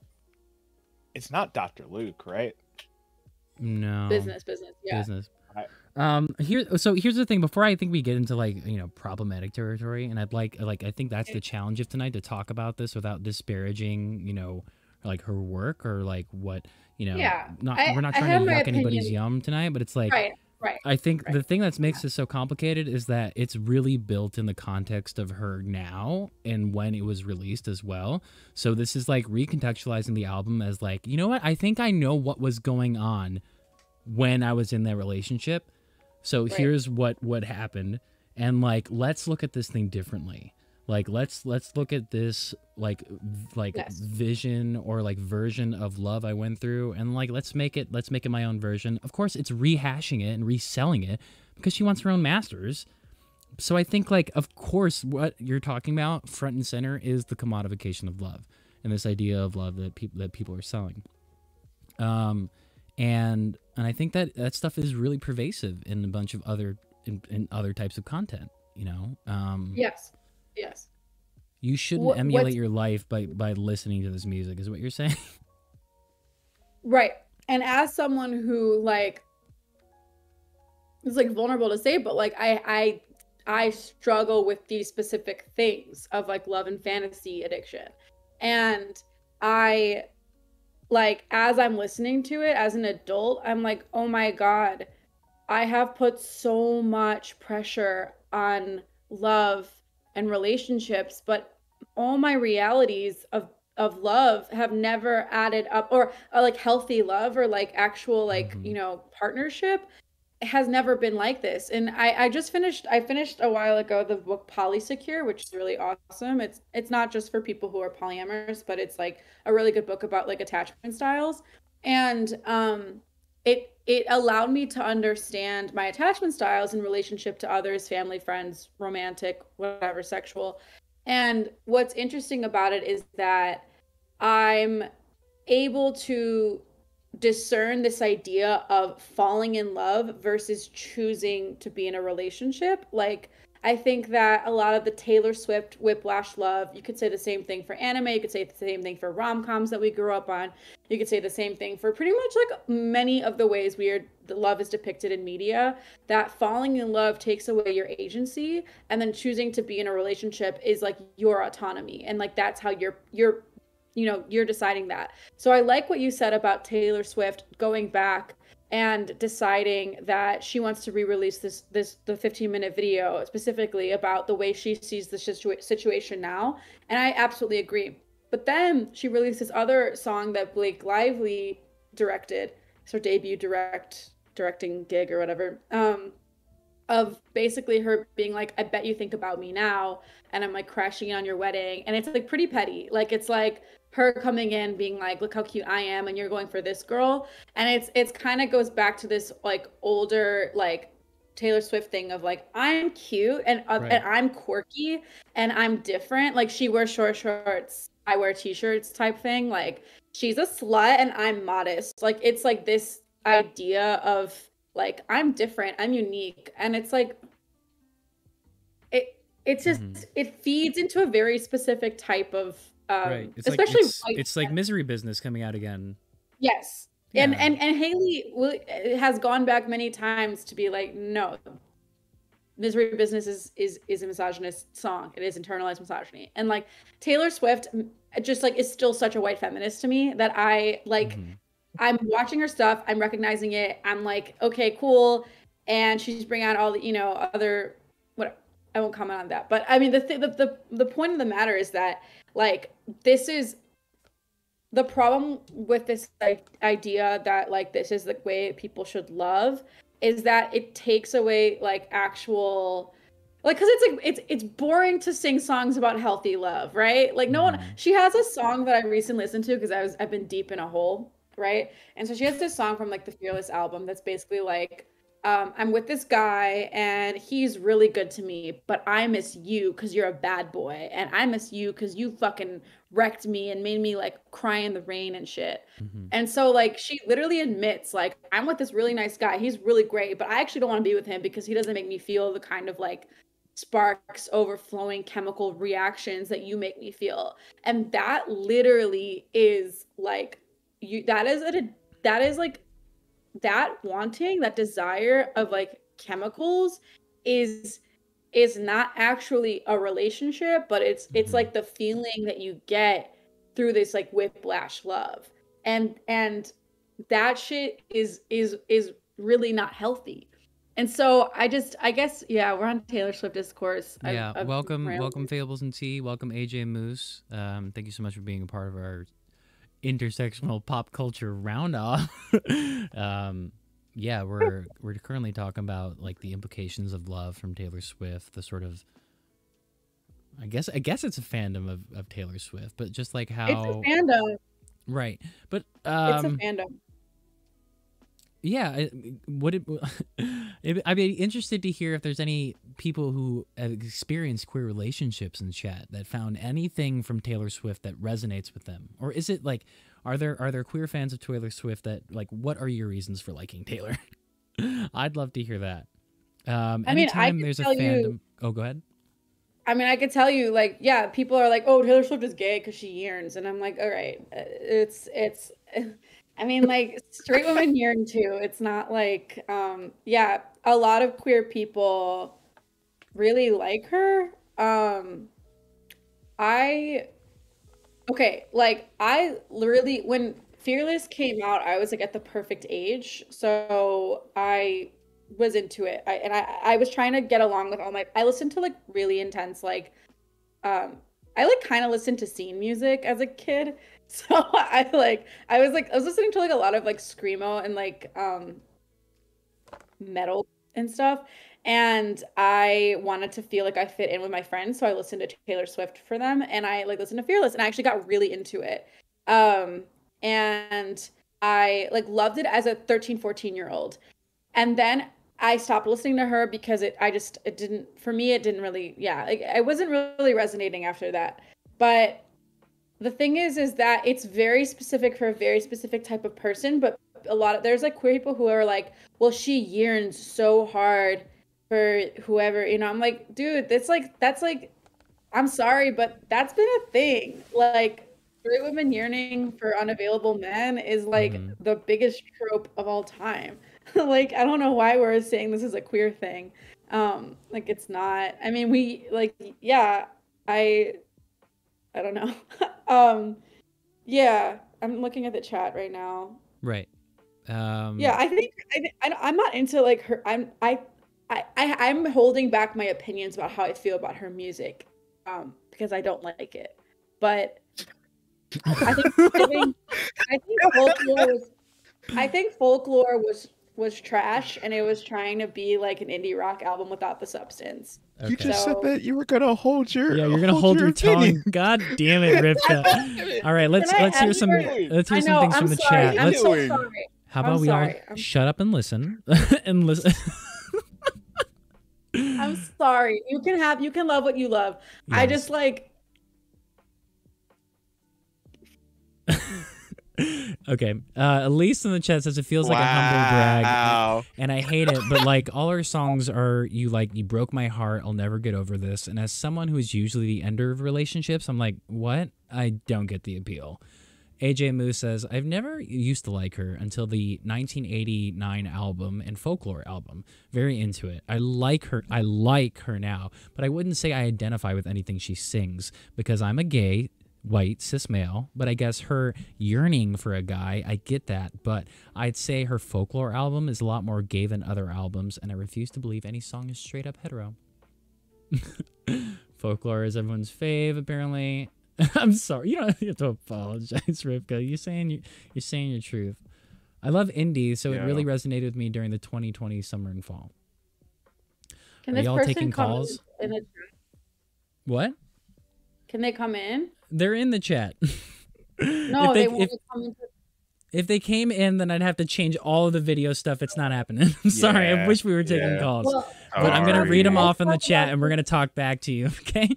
It's not Dr. Luke, right? No. Business, yeah. Business. Here's the thing. Before I think we get into like problematic territory, and I'd like I think that's the challenge of tonight, to talk about this without disparaging like her work or like what Yeah. we're not I trying have to my yuck anybody's opinion. yum tonight, but it's like Right. I think the thing that makes this so complicated is that it's really built in the context of her now and when it was released as well. So this is like recontextualizing the album as like, you know what? I think I know what was going on when I was in that relationship. So here's what happened. And like, let's look at this thing differently. Like, let's look at this like yes. vision or like version of love I went through, and like let's make it my own version. Of course, it's rehashing it and reselling it because she wants her own masters. So I think like, of course, what you're talking about front and center is the commodification of love and this idea of love that people are selling. And I think that stuff is really pervasive in a bunch of other in other types of content. Yes. You shouldn't emulate your life by listening to this music, is what you're saying. Right. And as someone who like is like vulnerable to say, but like I struggle with these specific things of like love and fantasy addiction. And I like, as I'm listening to it as an adult, I'm like, oh my God, I have put so much pressure on love and relationships, but all my realities of love have never added up, or like healthy love or like actual like partnership has never been like this. And I finished a while ago the book Polysecure, which is really awesome. It's not just for people who are polyamorous, but it's like a really good book about like attachment styles. And it allowed me to understand my attachment styles in relationship to others, family, friends, romantic, whatever, sexual. And what's interesting about it is that I'm able to discern this idea of falling in love versus choosing to be in a relationship. Like, I think that a lot of the Taylor Swift whiplash love, you could say the same thing for anime, you could say the same thing for rom-coms that we grew up on, you could say the same thing for pretty much like many of the ways the love is depicted in media, that falling in love takes away your agency, and then choosing to be in a relationship is like your autonomy, and like that's how you're deciding that. So I like what you said about Taylor Swift going back and deciding that she wants to re-release the 15-minute video specifically about the way she sees the situation now. And I absolutely agree. But then she released this other song that Blake Lively directed, it's her debut directing gig or whatever, of basically her being like, I bet you think about me now, and I'm like crashing in on your wedding. And it's like pretty petty. Like, it's like her coming in being like, look how cute I am, and you're going for this girl. And it's kind of goes back to this like older like Taylor Swift thing of like, I'm cute and I'm quirky and I'm different. Like, she wears short shorts, I wear t-shirts type thing. Like, she's a slut and I'm modest. Like, it's like this idea of like, I'm different, I'm unique. And it's like, it's just, it feeds into a very specific type of, right. It's especially like, it's like Misery Business coming out again. Yes. Yeah. And Haley has gone back many times to be like, no, Misery Business is a misogynist song. It is internalized misogyny. And like Taylor Swift just like is still such a white feminist to me that I like, I'm watching her stuff, I'm recognizing it, I'm like, okay, cool. And she's bringing out all the, other, whatever. I won't comment on that. But I mean, the point of the matter is that like, this is the problem with this like, idea that like, this is the way people should love, is that it takes away like actual, like, cause it's like, it's boring to sing songs about healthy love, right? Like no one, she has a song that I recently listened to cause I've been deep in a hole, right? And so she has this song from like the Fearless album that's basically like, I'm with this guy and he's really good to me, but I miss you because you're a bad boy. And I miss you because you fucking wrecked me and made me like cry in the rain and shit. And so like she literally admits like I'm with this really nice guy. He's really great, but I actually don't want to be with him because he doesn't make me feel the kind of like sparks, overflowing chemical reactions that you make me feel. And that literally is like that is like that wanting, that desire of like chemicals is not actually a relationship, but it's like the feeling that you get through this like whiplash love. And that shit is really not healthy. And so I guess, yeah, we're on Taylor Swift discourse. Yeah, welcome Fables and Tea. Welcome AJ Moose. Thank you so much for being a part of our intersectional pop culture roundoff. Yeah, we're currently talking about like the implications of love from Taylor Swift, the sort of I guess it's a fandom of Taylor Swift, but just like how it's a fandom. Right. But it's a fandom. Yeah, I'd be interested to hear if there's any people who have experienced queer relationships in chat that found anything from Taylor Swift that resonates with them, or is it like, are there queer fans of Taylor Swift that like, what are your reasons for liking Taylor? I'd love to hear that. Anytime there's a fandom. Oh, go ahead. I mean, I could tell you, like, yeah, people are like, oh, Taylor Swift is gay because she yearns, and I'm like, all right, it's. I mean, like, straight women yearn too. It's not like, yeah, a lot of queer people really like her. I literally, when Fearless came out, I was like at the perfect age. So I was into it. I was trying to get along with all my, I listened to like really intense, like, I like kind of listened to scene music as a kid. So I was listening to like a lot of like screamo and like metal and stuff, and I wanted to feel like I fit in with my friends, so I listened to Taylor Swift for them, and I like listened to Fearless, and I actually got really into it, and I like loved it as a 13-14-year-old, and then I stopped listening to her because it didn't really, yeah, like I wasn't really resonating after that. But the thing is that it's very specific for a very specific type of person, but there's like queer people who are like, well, she yearns so hard for whoever, you know. I'm like, dude, that's like, I'm sorry, but that's been a thing. Like, straight women yearning for unavailable men is like the biggest trope of all time. Like, I don't know why we're saying this is a queer thing. Like, it's not. I mean, we like, yeah, I don't know. Yeah, I'm looking at the chat right now. Right. Yeah, I think I'm not into like her. I'm holding back my opinions about how I feel about her music, because I don't like it. But I think folklore was trash, and it was trying to be like an indie rock album without the substance. Okay. You just said that you were gonna hold your you're gonna hold your tongue. God damn it, Rivka. All right, let's hear some things from the chat. I'm so sorry. How about we all shut up and listen and listen. I'm sorry. You can love what you love. Yes. I just like. Okay, Elise in the chat says it feels like a humble brag, and I hate it. But like all our songs are, you broke my heart. I'll never get over this. And as someone who is usually the ender of relationships, I'm like, what? I don't get the appeal. AJ Moose says I've never used to like her until the 1989 album and Folklore album. Very into it. I like her now, but I wouldn't say I identify with anything she sings because I'm a gay white cis male, but I guess her yearning for a guy, I get that, but I'd say her Folklore album is a lot more gay than other albums, and I refuse to believe any song is straight up hetero. Folklore is everyone's fave, apparently. I'm sorry, you don't have to apologize, Rivka. You're saying your truth. I love indie, so it really resonated with me during the 2020 summer and fall. Are y'all taking calls? In the chat? What? Can they come in? They're in the chat. No, they want to come into. If they came in, then I'd have to change all of the video stuff. It's not happening. I'm sorry. I wish we were taking calls. Well, but I'm going to read them I off in the thought chat, that- and we're going to talk back to you, okay?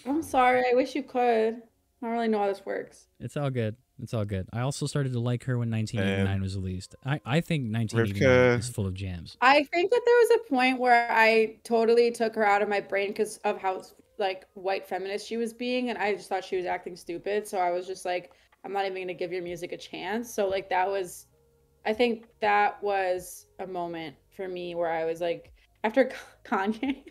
I'm sorry. I wish you could. I don't really know how this works. It's all good. It's all good. I also started to like her when 1989 was released. I think 1989 is full of jams. I think that there was a point where I totally took her out of my brain because of how like white feminist she was being, and I just thought she was acting stupid. So I was just like, I'm not even gonna give your music a chance. So like I think that was a moment for me where I was like, after Kanye,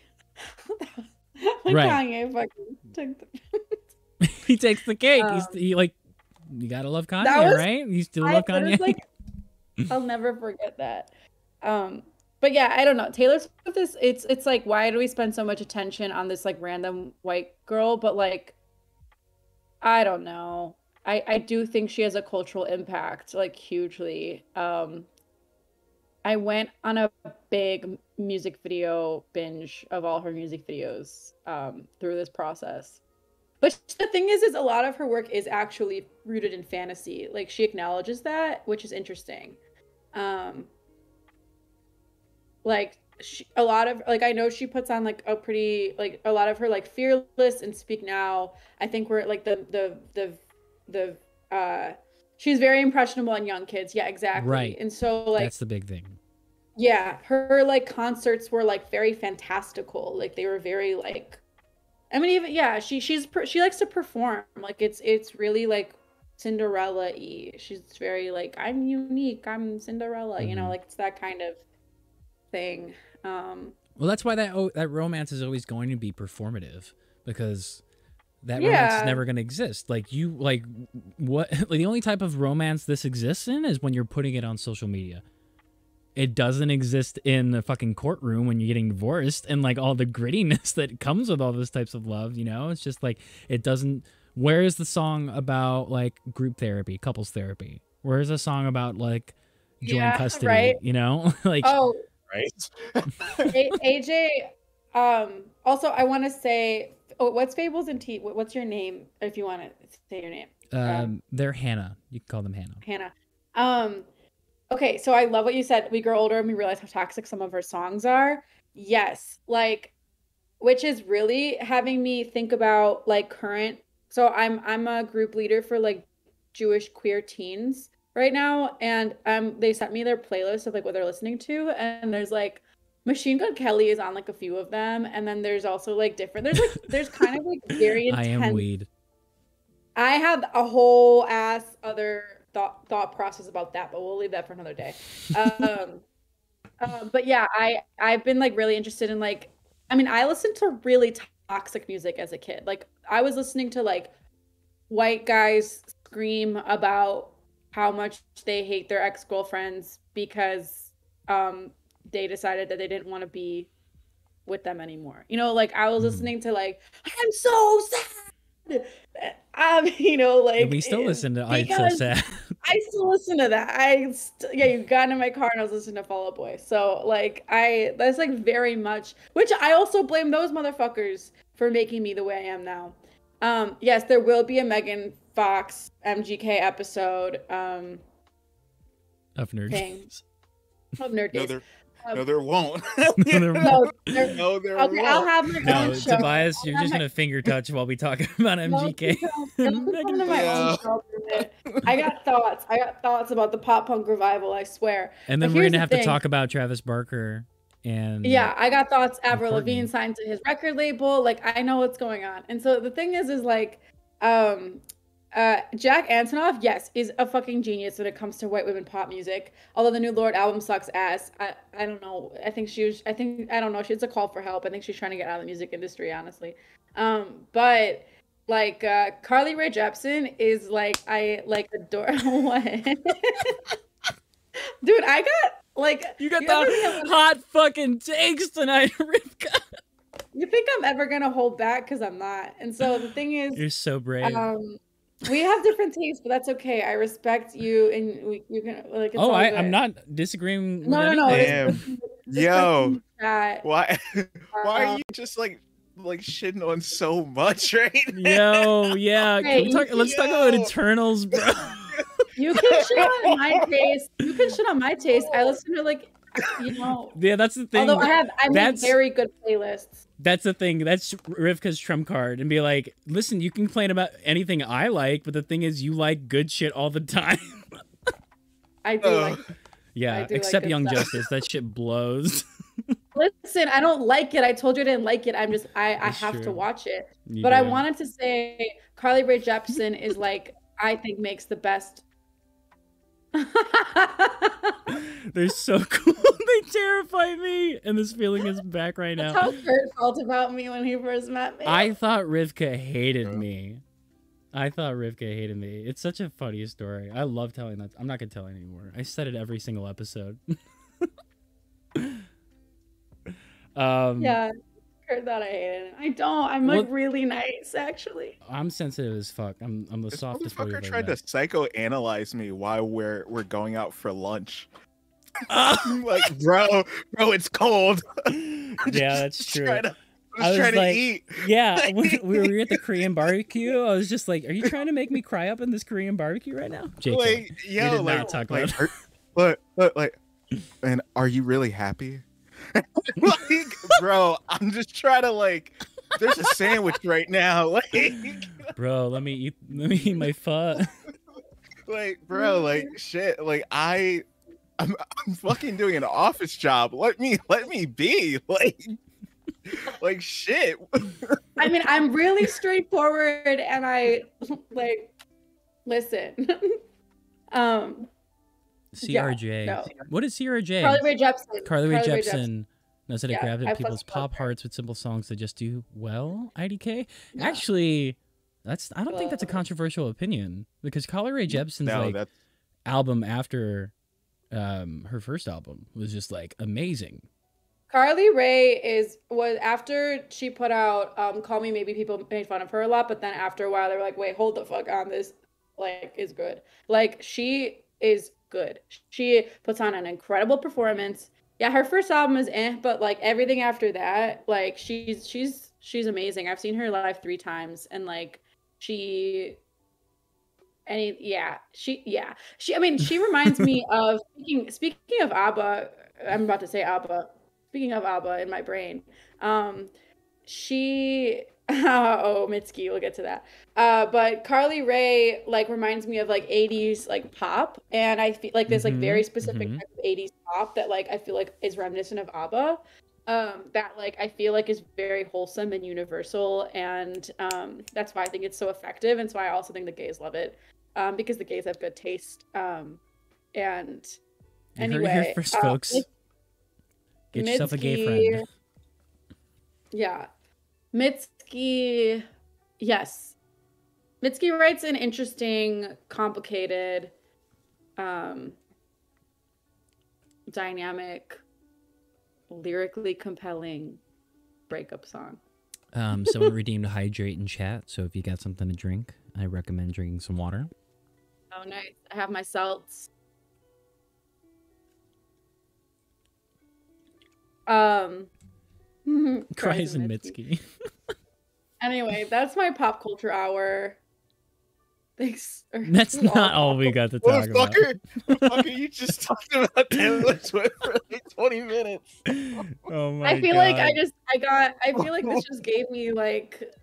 when Kanye fucking took the he takes the cake. He like, you gotta love Kanye, right? You still love Kanye. Like, I'll never forget that. But yeah, I don't know. Taylor Swift is it's like, why do we spend so much attention on this like random white girl? But like, I don't know. I do think she has a cultural impact, like hugely. I went on a big music video binge of all her music videos through this process. But the thing is a lot of her work is actually rooted in fantasy. Like she acknowledges that, which is interesting. Like a lot of like, I know she puts on like a pretty like a lot of her like Fearless and Speak Now. I think we're like the she's very impressionable on young kids. Yeah, exactly. Right. And so like that's the big thing. Yeah, her like concerts were like very fantastical. Like they were very like, I mean, even she likes to perform. Like it's really like Cinderella-y. She's very like, I'm unique, I'm Cinderella. You know, like it's that kind of thing. Well, that's why that romance is always going to be performative, because that romance is never going to exist. Like what? Like the only type of romance this exists in is when you're putting it on social media. It doesn't exist in the fucking courtroom when you're getting divorced and like all the grittiness that comes with all those types of love, you know? It's just like, it doesn't, where is the song about like group therapy, couples therapy? Where is a song about like joint custody, right? You know? Like, right. AJ, also I want to say, what's Fables and Tea? What's your name if you want to say your name? They're Hannah. You can call them Hannah. Hannah. Okay, so I love what you said. We grow older and we realize how toxic some of her songs are. Yes, like, which is really having me think about like current. So I'm a group leader for like Jewish queer teens right now, and they sent me their playlist of like what they're listening to, and there's like Machine Gun Kelly is on like a few of them, and then there's also like different. There's kind of like very intense. I Am Weed. I have a whole ass other thought process about that, but we'll leave that for another day. But yeah, I've been like really interested in like, I mean, I listened to really toxic music as a kid. Like I was listening to like white guys scream about how much they hate their ex-girlfriends because they decided that they didn't want to be with them anymore. You know, like I was listening to like, I'm so sad. You know, like and we still listen to I'm So Sad. I still listen to that. You got in my car and I was listening to Fall Out Boy. So like that's like very much, which I also blame those motherfuckers for making me the way I am now. Yes, there will be a Megan Fox MGK episode of Nerd Days. Of Nerd Days. No, there won't. There won't. I'll have my own show. Tobias, you're just gonna finger touch while we talk about MGK. I got thoughts. I got thoughts about the pop punk revival, I swear. And then we're gonna have to talk about Travis Barker and I got thoughts. Avril Lavigne signed to his record label. Like I know what's going on. And so the thing is like Jack Antonoff, yes, is a fucking genius when it comes to white women pop music. Although the new Lorde album sucks ass. I don't know. I don't know. She's a call for help. I think she's trying to get out of the music industry, honestly. But like Carly Rae Jepsen is like, I like adore what? Dude, I got like you got the hot fucking takes tonight, Rivka. You think I'm ever gonna hold back? Because I'm not. And so the thing is, you're so brave. We have different tastes, but that's okay. I respect you, and you can like. It's I'm not disagreeing. No. Yo, why are you just like shitting on so much right now? Yo, yeah. Okay, Let's talk about Eternals, bro. You can shit on my taste. You can shit on my taste. I listen to like, you know. Yeah, that's the thing. Although I make very good playlists. That's the thing. That's Rivka's trump card, and be like, listen, you can complain about anything I like, but the thing is, you like good shit all the time. I do like. Yeah, do except like Young stuff. Justice. That shit blows. Listen, I don't like it. I told you I didn't like it. I have true. to watch it. You But I do. wanted to say Carly Rae Jepsen is like, I think makes the best. They're so cool. They terrify me, and this feeling is back right That's now. how Kurt felt about me when he first met me. I thought Rivka hated me. It's such a funny story. I love telling that. I'm not gonna tell it anymore. I said it every single episode. Yeah, Kurt thought I hated it. I don't. I'm like really nice, actually. I'm sensitive as fuck. I'm the This softest boy motherfucker you've tried ever to psychoanalyze me while we're going out for lunch. met. I'm like, bro, it's cold. Yeah, that's true. I I was trying to like, eat. yeah, when we were at the Korean barbecue, I was just like, "Are you trying to make me cry up in this Korean barbecue right now?" JK, Like, we yo, did like, not talk like, about. like, and are you really happy? Like, bro, I'm just trying to like. There's a sandwich right now. Like, Bro, let me eat my pho. like, bro, like, shit. Like, I'm fucking doing an office job. Let me be. Like shit. I mean, I'm really straightforward, and I like listen. CRJ. no. What is CRJ? Carly Rae Jepsen. Carly Rae Jepsen knows how to Yeah, grab I at people's fucking love pop her. hearts with simple songs that just do well. IDK. Yeah. Actually, I don't think that's a controversial opinion, because Carly Rae Jepsen's No, like album after her first album was just like amazing. Carly Rae was after she put out Call Me Maybe, people made fun of her a lot, but then after a while they were like, wait, hold the fuck on, this like is good. Like, she is good. She puts on an incredible performance. Yeah, her first album is but like everything after that, like she's amazing. I've seen her live 3 times, and like she I mean, she reminds me of speaking of ABBA. I'm about to say ABBA. Speaking of ABBA in my brain, she Mitski, we'll get to that. But Carly Rae like reminds me of like 80s like pop, and I feel like this like very specific type of 80s pop that like I feel like is reminiscent of ABBA. That like I feel like is very wholesome and universal, and that's why I think it's so effective, and so I also think the gays love it, because the gays have good taste. And You anyway, heard it here first, folks. Get yourself a gay friend. Yeah. Mitski, yes. Mitski writes an interesting, complicated, dynamic, lyrically compelling breakup song. Someone redeemed hydrate in chat, so if you got something to drink, I recommend drinking some water. Oh, nice. I have my salts. Cries and Mitski. Anyway, that's my pop culture hour. Thanks. That's not all we got to talk about. Motherfucker, you just talked about Taylor Swift for like 20 minutes. Oh my I feel God. like I feel like this just gave me like,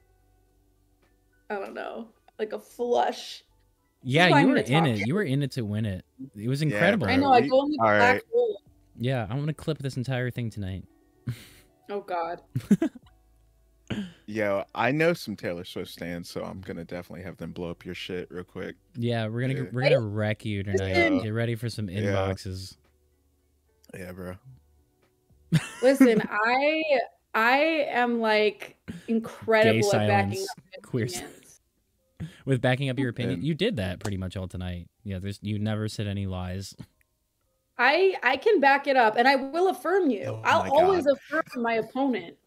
I don't know, like a flush. Yeah, you were in it. You were in it to win it. It was incredible. I know, I go in the black hole. Yeah, I'm gonna clip this entire thing tonight. Oh God. Yo, I know some Taylor Swift stands, so I'm gonna definitely have them blow up your shit real quick. Yeah, we're gonna wreck you tonight. Get ready for some inboxes. Yeah, bro. Listen, I am like incredible at backing up my Queer opinions. With backing up your opinion. You did that pretty much all tonight. Yeah, you never said any lies. I can back it up, and I will affirm you. Oh I'll my always God. affirm my opponent,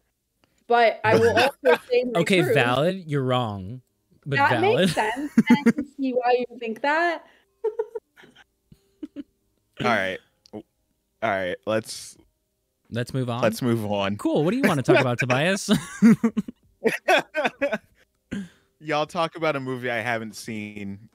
but I will also say my Okay, truth. valid. You're wrong, but That valid. makes sense, and I can see why you think that. All right. Let's move on. Let's move on. Cool. What do you want to talk about, Tobias? Y'all talk about a movie I haven't seen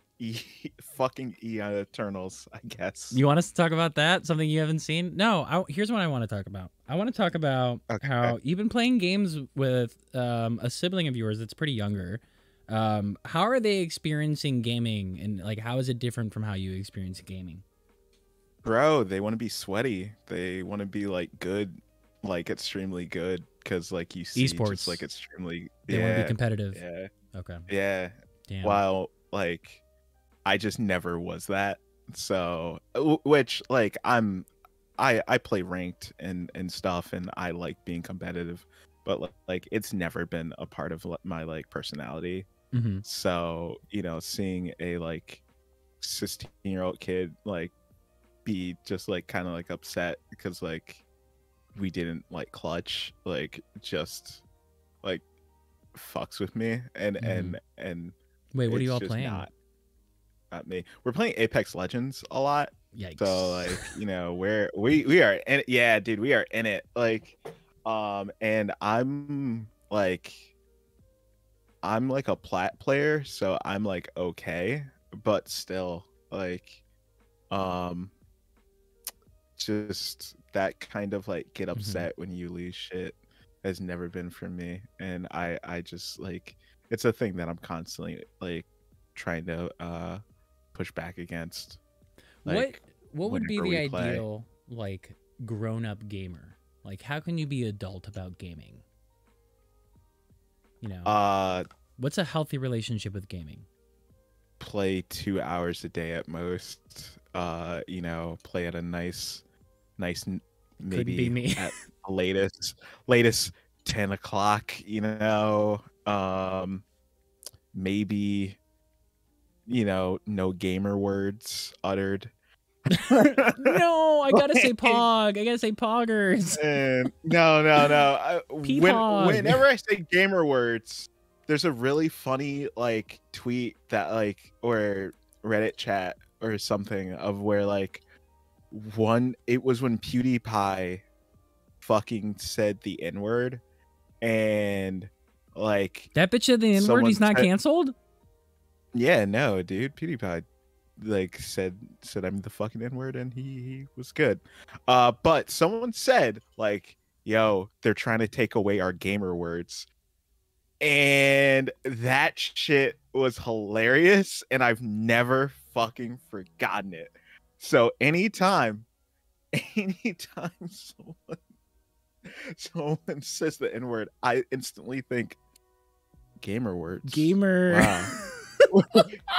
fucking Eternals, I guess. You want us to talk about that? Something you haven't seen? No. Here's what I want to talk about. I want to talk about how you've been playing games with a sibling of yours that's pretty younger. How are they experiencing gaming, and like how is it different from how you experience gaming? Bro, they want to be sweaty. They want to be like good, like extremely good, because like you see Esports. just like extremely. They want to be competitive. Yeah. Okay. Yeah. Damn. While like I just never was that. So which like I play ranked and stuff, and I like being competitive, but like it's never been a part of my like personality. Mm-hmm. So, you know, seeing a like 16-year-old kid like be just like kind of like upset because like we didn't like clutch, like just like fucks with me. And wait, what are you all just playing? Not me. We're playing Apex Legends a lot. Yikes. So like, you know, we are in it. Yeah, dude, we are in it. Like and I'm like a plat player, so I'm like okay, but still like just that kind of like get upset when you lose shit has never been for me. And I just like, it's a thing that I'm constantly like trying to push back against. Like, what would be the whenever we play. ideal like grown-up gamer? Like how can you be adult about gaming? You know, what's a healthy relationship with gaming? Play 2 hours a day at most. You know, play at a nice maybe be me. at the latest 10 o'clock, you know. Maybe, you know, no gamer words uttered. No, I gotta say pog. I gotta say poggers. And no. P-pog. Whenever I say gamer words, there's a really funny like tweet that like, or Reddit chat or something of where like it was when PewDiePie fucking said the N-word, and like That bitch said the N-word. He's not canceled. Yeah, no, dude. PewDiePie like said I'm the fucking N-word, and he was good. But someone said like, yo, they're trying to take away our gamer words. And that shit was hilarious, and I've never fucking forgotten it. So anytime someone says the N-word, I instantly think gamer words. Gamer. Wow.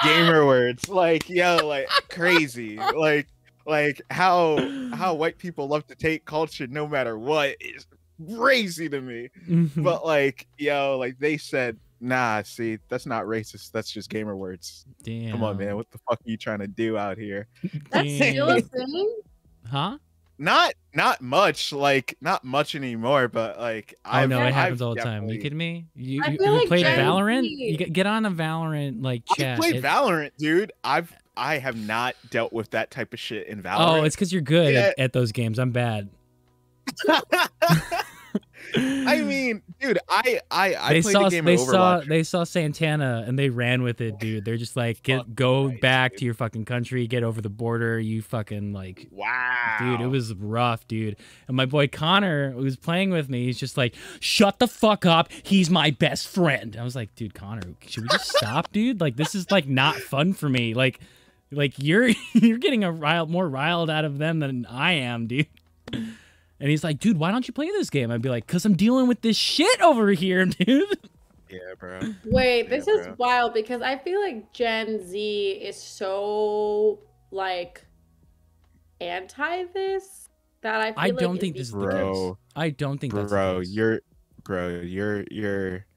Gamer words. Like, yo, like crazy. Like how white people love to take culture no matter what is crazy to me. But like, yo, like they said, nah, see, that's not racist, that's just gamer words. Damn. Come on, man, what the fuck are you trying to do out here? That's still a thing? Huh? Not much, like not much anymore, but like it happens all the time. You kidding me? You like played Gen Valorant? Z. You get on a Valorant like chat. I played Valorant, dude. I have not dealt with that type of shit in Valorant. Oh, it's because you're good at those games. I'm bad. I mean, dude, I they played saw the game of Overwatch. they saw Santana and they ran with it, dude. They're just like, go back to your fucking country, get over the border. You fucking like, wow, dude, it was rough, dude. And my boy Connor, who was playing with me, he's just like, shut the fuck up. He's my best friend. I was like, dude, Connor, should we just stop, dude? Like, this is like not fun for me. Like you're getting more riled out of them than I am, dude. And he's like, dude, why don't you play this game? I'd be like, because I'm dealing with this shit over here, dude. Yeah, bro. Wait, this is wild because I feel like Gen Z is so like anti this that I feel I like don't think this is the case. I don't think that's the case.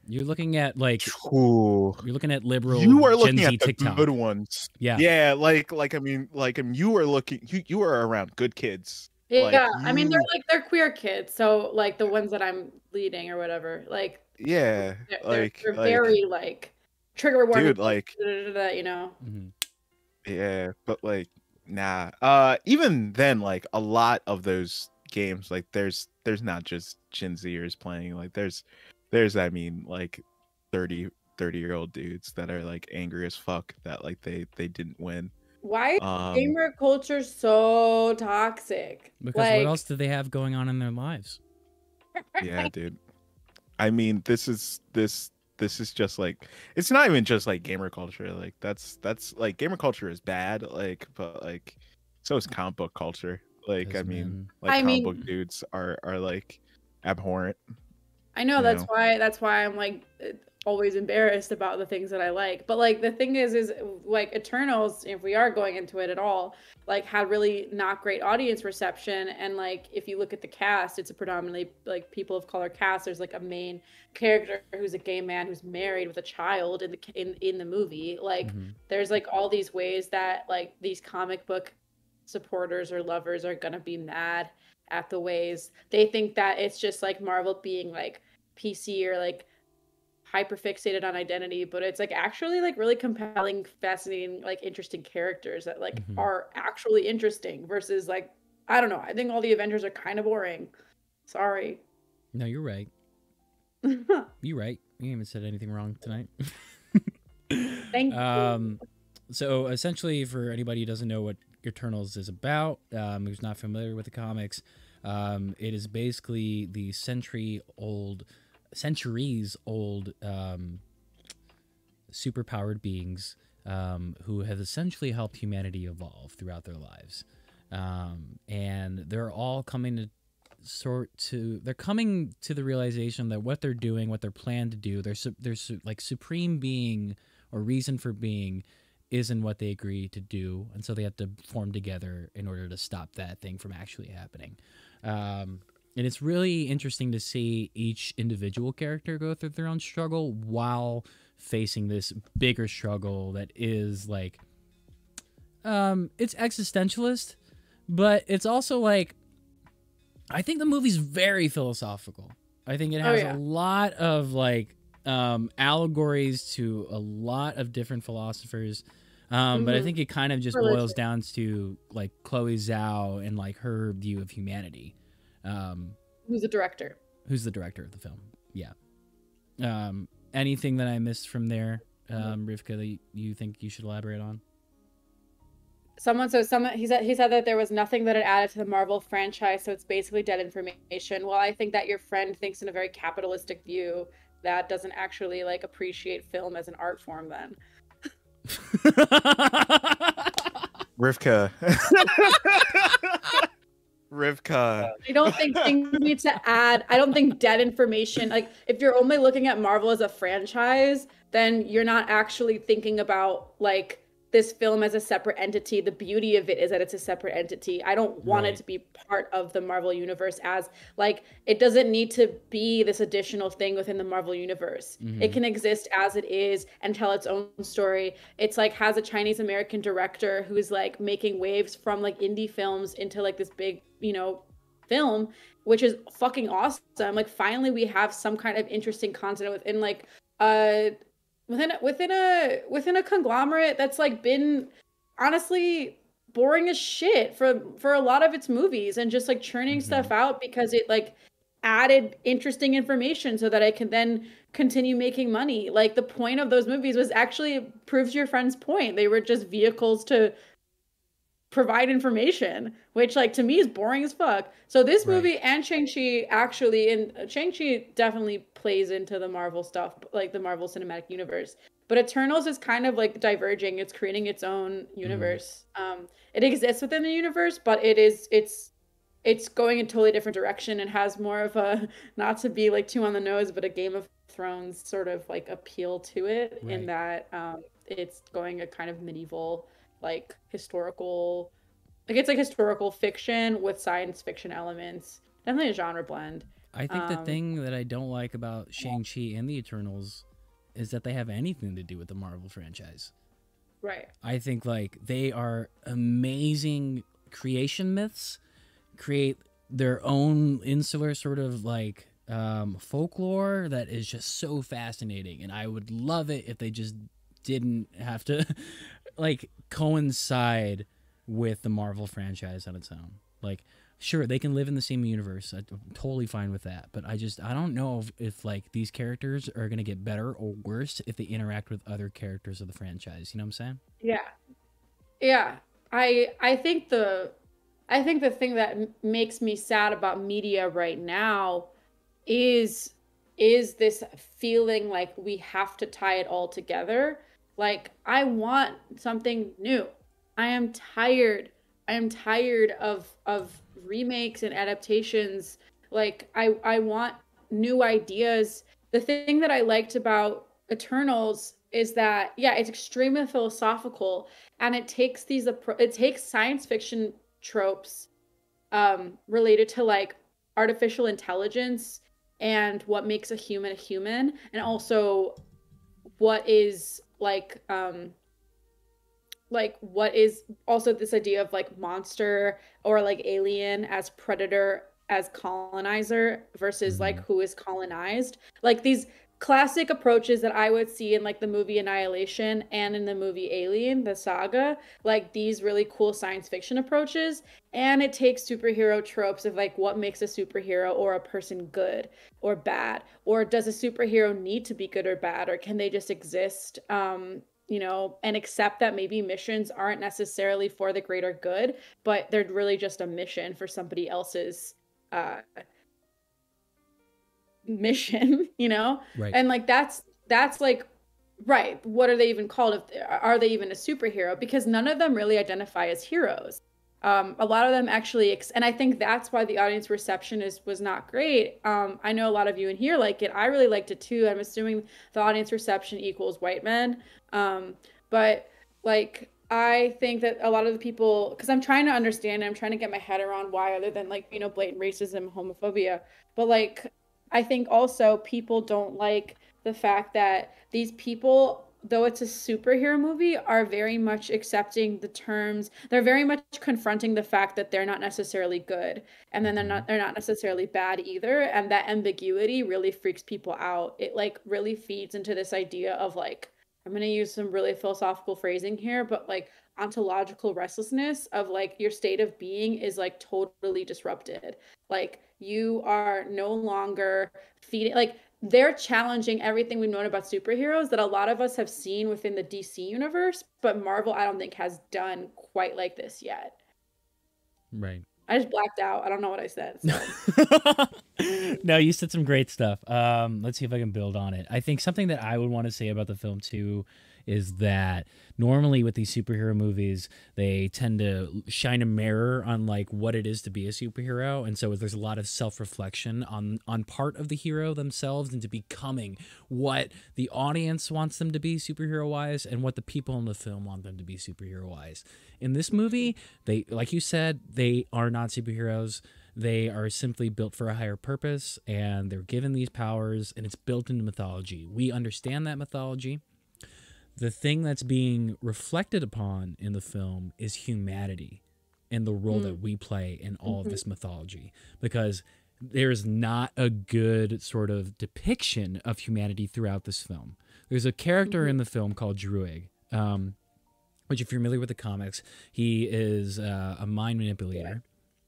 You're looking at like Ooh. You're looking at liberal you are looking Gen Z at the TikTok. good ones. Yeah. Like I mean you are looking you are around good kids. Yeah, like, I mean they're queer kids, so like the ones that I'm leading or whatever, like yeah, they're very like trigger warning, dude, like you know. Yeah, but like nah. Even then, like a lot of those games, like there's not just Gen Zers playing. Like there's I mean like 30 30-year-old dudes that are like angry as fuck that like they didn't win. Why is Um, gamer culture so toxic? Because what else do they have going on in their lives? yeah, dude. I mean, this is just like, it's not even just like gamer culture. Like that's like gamer culture is bad. Like, but like so is comic book culture. Like, I mean, like comic book dudes are like abhorrent. I know that's why I'm like always embarrassed about the things that I like. But like the thing is like Eternals, if we are going into it at all, like had really not great audience reception. And like if you look at the cast, it's a predominantly like people of color cast. There's like a main character who's a gay man who's married with a child in the movie. Like there's like all these ways that like these comic book supporters or lovers are gonna be mad at the ways they think that it's just like Marvel being like PC or like hyper fixated on identity, but it's like actually like really compelling, fascinating, like interesting characters that like are actually interesting versus like, I don't know, I think all the Avengers are kind of boring. Sorry. No, you're right. You're right. You haven't said anything wrong tonight. Thank you. So essentially, for anybody who doesn't know what Eternals is about, who's not familiar with the comics, it is basically the centuries-old superpowered beings who have essentially helped humanity evolve throughout their lives, and they're all coming to the realization that what they're doing, what they're planned to do, there's like supreme being or reason for being isn't what they agree to do, and so they have to form together in order to stop that thing from actually happening. And it's really interesting to see each individual character go through their own struggle while facing this bigger struggle that is like, it's existentialist, but it's also like, I think the movie's very philosophical. I think it has a lot of like allegories to a lot of different philosophers. But I think it kind of just boils down to like Chloe Zhao and like her view of humanity. Who's the director? Who's the director of the film? Yeah. Anything that I missed from there, Rivka, that you think you should elaborate on? He said that there was nothing that it added to the Marvel franchise, so it's basically dead information. Well, I think that your friend thinks in a very capitalistic view that doesn't actually like appreciate film as an art form then. Rivka. Rivka. I don't think things need to add. I don't think dead information, like if you're only looking at Marvel as a franchise, then you're not actually thinking about like this film as a separate entity. The beauty of it is that it's a separate entity. I don't want it to be part of the Marvel universe as like, it doesn't need to be this additional thing within the Marvel universe. It can exist as it is and tell its own story. It's like has a Chinese American director who's like making waves from like indie films into like this big, you know, film, which is fucking awesome. Like finally we have some kind of interesting content within like within a conglomerate that's like been honestly boring as shit for a lot of its movies and just like churning stuff out because it like added interesting information so that I can then continue making money. Like the point of those movies was actually proves your friend's point. They were just vehicles to provide information, which like to me is boring as fuck. So this movie and Shang-Chi actually, and Shang-Chi definitely plays into the Marvel stuff, like the Marvel Cinematic Universe. But Eternals is kind of like diverging. It's creating its own universe. It exists within the universe, but it's going in a totally different direction and has more of a, not to be like too on the nose, but a Game of Thrones sort of like appeal to it in that it's going a kind of medieval, like historical, like it's like historical fiction with science fiction elements. Definitely a genre blend. I think the thing that I don't like about Shang-Chi and the Eternals is that they have anything to do with the Marvel franchise. Right. I think like they are amazing creation myths, create their own insular sort of like folklore that is just so fascinating, and I would love it if they just didn't have to like coincide with the Marvel franchise on its own. Like Sure, they can live in the same universe. I'm totally fine with that. But I don't know if like these characters are gonna get better or worse if they interact with other characters of the franchise. You know what I'm saying? Yeah. Yeah. I think the thing that makes me sad about media right now is this feeling like we have to tie it all together. Like, I want something new. I am tired. I am tired of remakes and adaptations. Like, I want new ideas. The thing that I liked about Eternals is that, yeah, it's extremely philosophical, and it takes it takes science fiction tropes related to like artificial intelligence and what makes a human, and also what is like what is also this idea of like monster or like alien as predator as colonizer versus like who is colonized. Like these classic approaches that I would see in like the movie Annihilation and in the movie Alien, the saga, like these really cool science fiction approaches. And it takes superhero tropes of like what makes a superhero or a person good or bad, or does a superhero need to be good or bad, or can they just exist, you know, and accept that maybe missions aren't necessarily for the greater good, but they're really just a mission for somebody else's mission, you know? Right. And like that's like, right, what are they even called? Are they even a superhero? Because none of them really identify as heroes. A lot of them actually, and I think that's why the audience reception was not great. I know a lot of you in here like it. I really liked it too. I'm assuming the audience reception equals white men. But like, I think that a lot of the people, because I'm trying to understand, I'm trying to get my head around why, other than like, you know, blatant racism, homophobia, but like, I think also people don't like the fact that these people, though it's a superhero movie, are very much accepting the terms. They're very much confronting the fact that they're not necessarily good, and then they're not necessarily bad either. And that ambiguity really freaks people out. It like really feeds into this idea of like, I'm going to use some really philosophical phrasing here, but like ontological restlessness of like your state of being is like totally disrupted. Like you are no longer feeding, like they're challenging everything we've known about superheroes that a lot of us have seen within the DC universe, but Marvel, I don't think has done quite like this yet. Right. I just blacked out. I don't know what I said. So. No, you said some great stuff. Let's see if I can build on it. I think something that I would want to say about the film too is that normally with these superhero movies, they tend to shine a mirror on like what it is to be a superhero. And so there's a lot of self-reflection on part of the hero themselves into becoming what the audience wants them to be superhero-wise and what the people in the film want them to be superhero-wise. In this movie, they, like you said, they are not superheroes. They are simply built for a higher purpose, and they're given these powers, and it's built into mythology. We understand that mythology. The thing that's being reflected upon in the film is humanity and the role that we play in all of this mythology, because there's not a good sort of depiction of humanity throughout this film. There's a character in the film called Druig, which if you're familiar with the comics, he is a mind manipulator.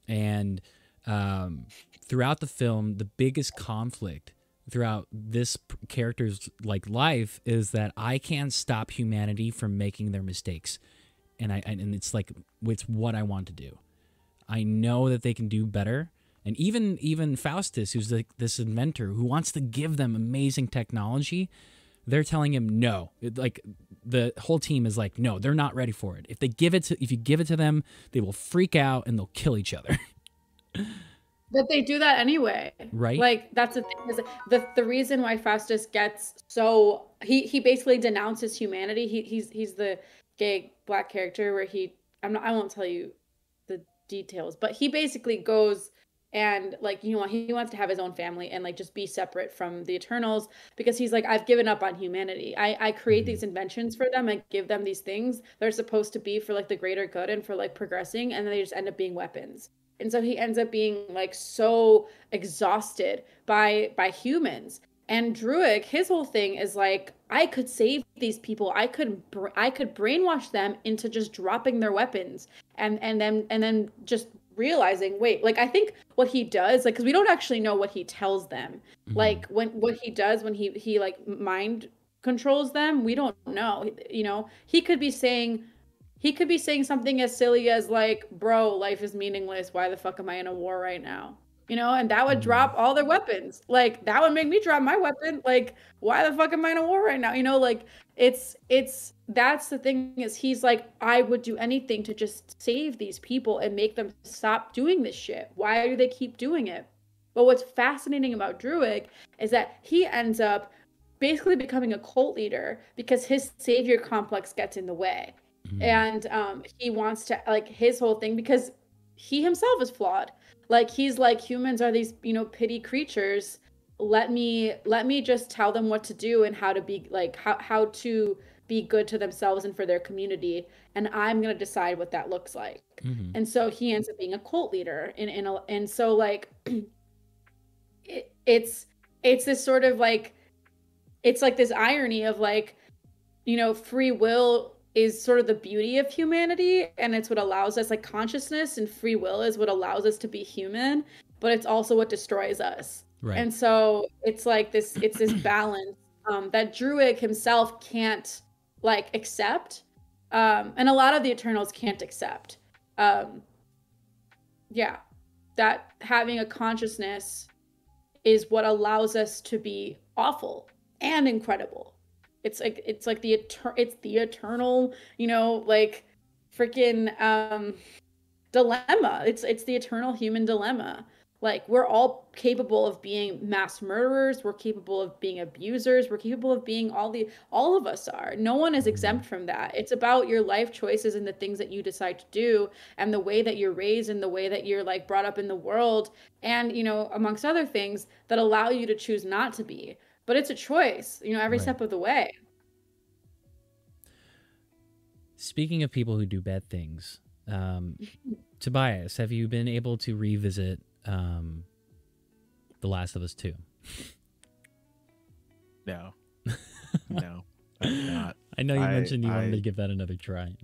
And throughout the film, the biggest conflict throughout this character's like life is that I can't stop humanity from making their mistakes, and it's like it's what I want to do. I know that they can do better, and even Faustus, who's like this inventor who wants to give them amazing technology, they're telling him no. Like the whole team is like, no, they're not ready for it. If you give it to them, they will freak out and they'll kill each other. But they do that anyway. Right. Like that's the thing, is the reason why Faustus gets so he basically denounces humanity. He's the gay black character where I won't tell you the details, but he basically goes and like, you know, he wants to have his own family and like just be separate from the Eternals, because he's like, I've given up on humanity. I create these inventions for them. I give them these things they're supposed to be for like the greater good and for like progressing, and then they just end up being weapons. And so he ends up being like so exhausted by humans. And Druig, his whole thing is like, I could save these people. I could brainwash them into just dropping their weapons and then just realizing, wait, like I think what he does, like, because we don't actually know what he tells them. Like what he does when he like mind controls them, we don't know. You know, he could be saying something as silly as like, bro, life is meaningless. Why the fuck am I in a war right now? You know, and that would drop all their weapons. Like that would make me drop my weapon. Like, why the fuck am I in a war right now? You know, like it's that's the thing is he's like, I would do anything to just save these people and make them stop doing this shit. Why do they keep doing it? But what's fascinating about Druig is that he ends up basically becoming a cult leader because his savior complex gets in the way. And he wants to, like, his whole thing, because he himself is flawed. Like, he's like, humans are these, you know, pity creatures. Let me just tell them what to do and how to be, like, how to be good to themselves and for their community, and I'm gonna decide what that looks like. And so he ends up being a cult leader, and so like it's this sort of like, it's like this irony of like, you know, free will is sort of the beauty of humanity, and it's what allows us, like, consciousness and free will is what allows us to be human, but it's also what destroys us. Right. And so it's like this, it's this balance that Druig himself can't like accept, and a lot of the Eternals can't accept. Yeah, that having a consciousness is what allows us to be awful and incredible. It's like the eternal, you know, like freaking dilemma. It's the eternal human dilemma. Like, we're all capable of being mass murderers, we're capable of being abusers, we're capable of being all of us are. No one is exempt from that. It's about your life choices and the things that you decide to do, and the way that you're raised and the way that you're like brought up in the world, and, you know, amongst other things that allow you to choose not to be. But it's a choice, you know, every step of the way. Speaking of people who do bad things, Tabius, have you been able to revisit The Last of Us 2? No. No, I'm not. I know you mentioned you wanted to give that another try.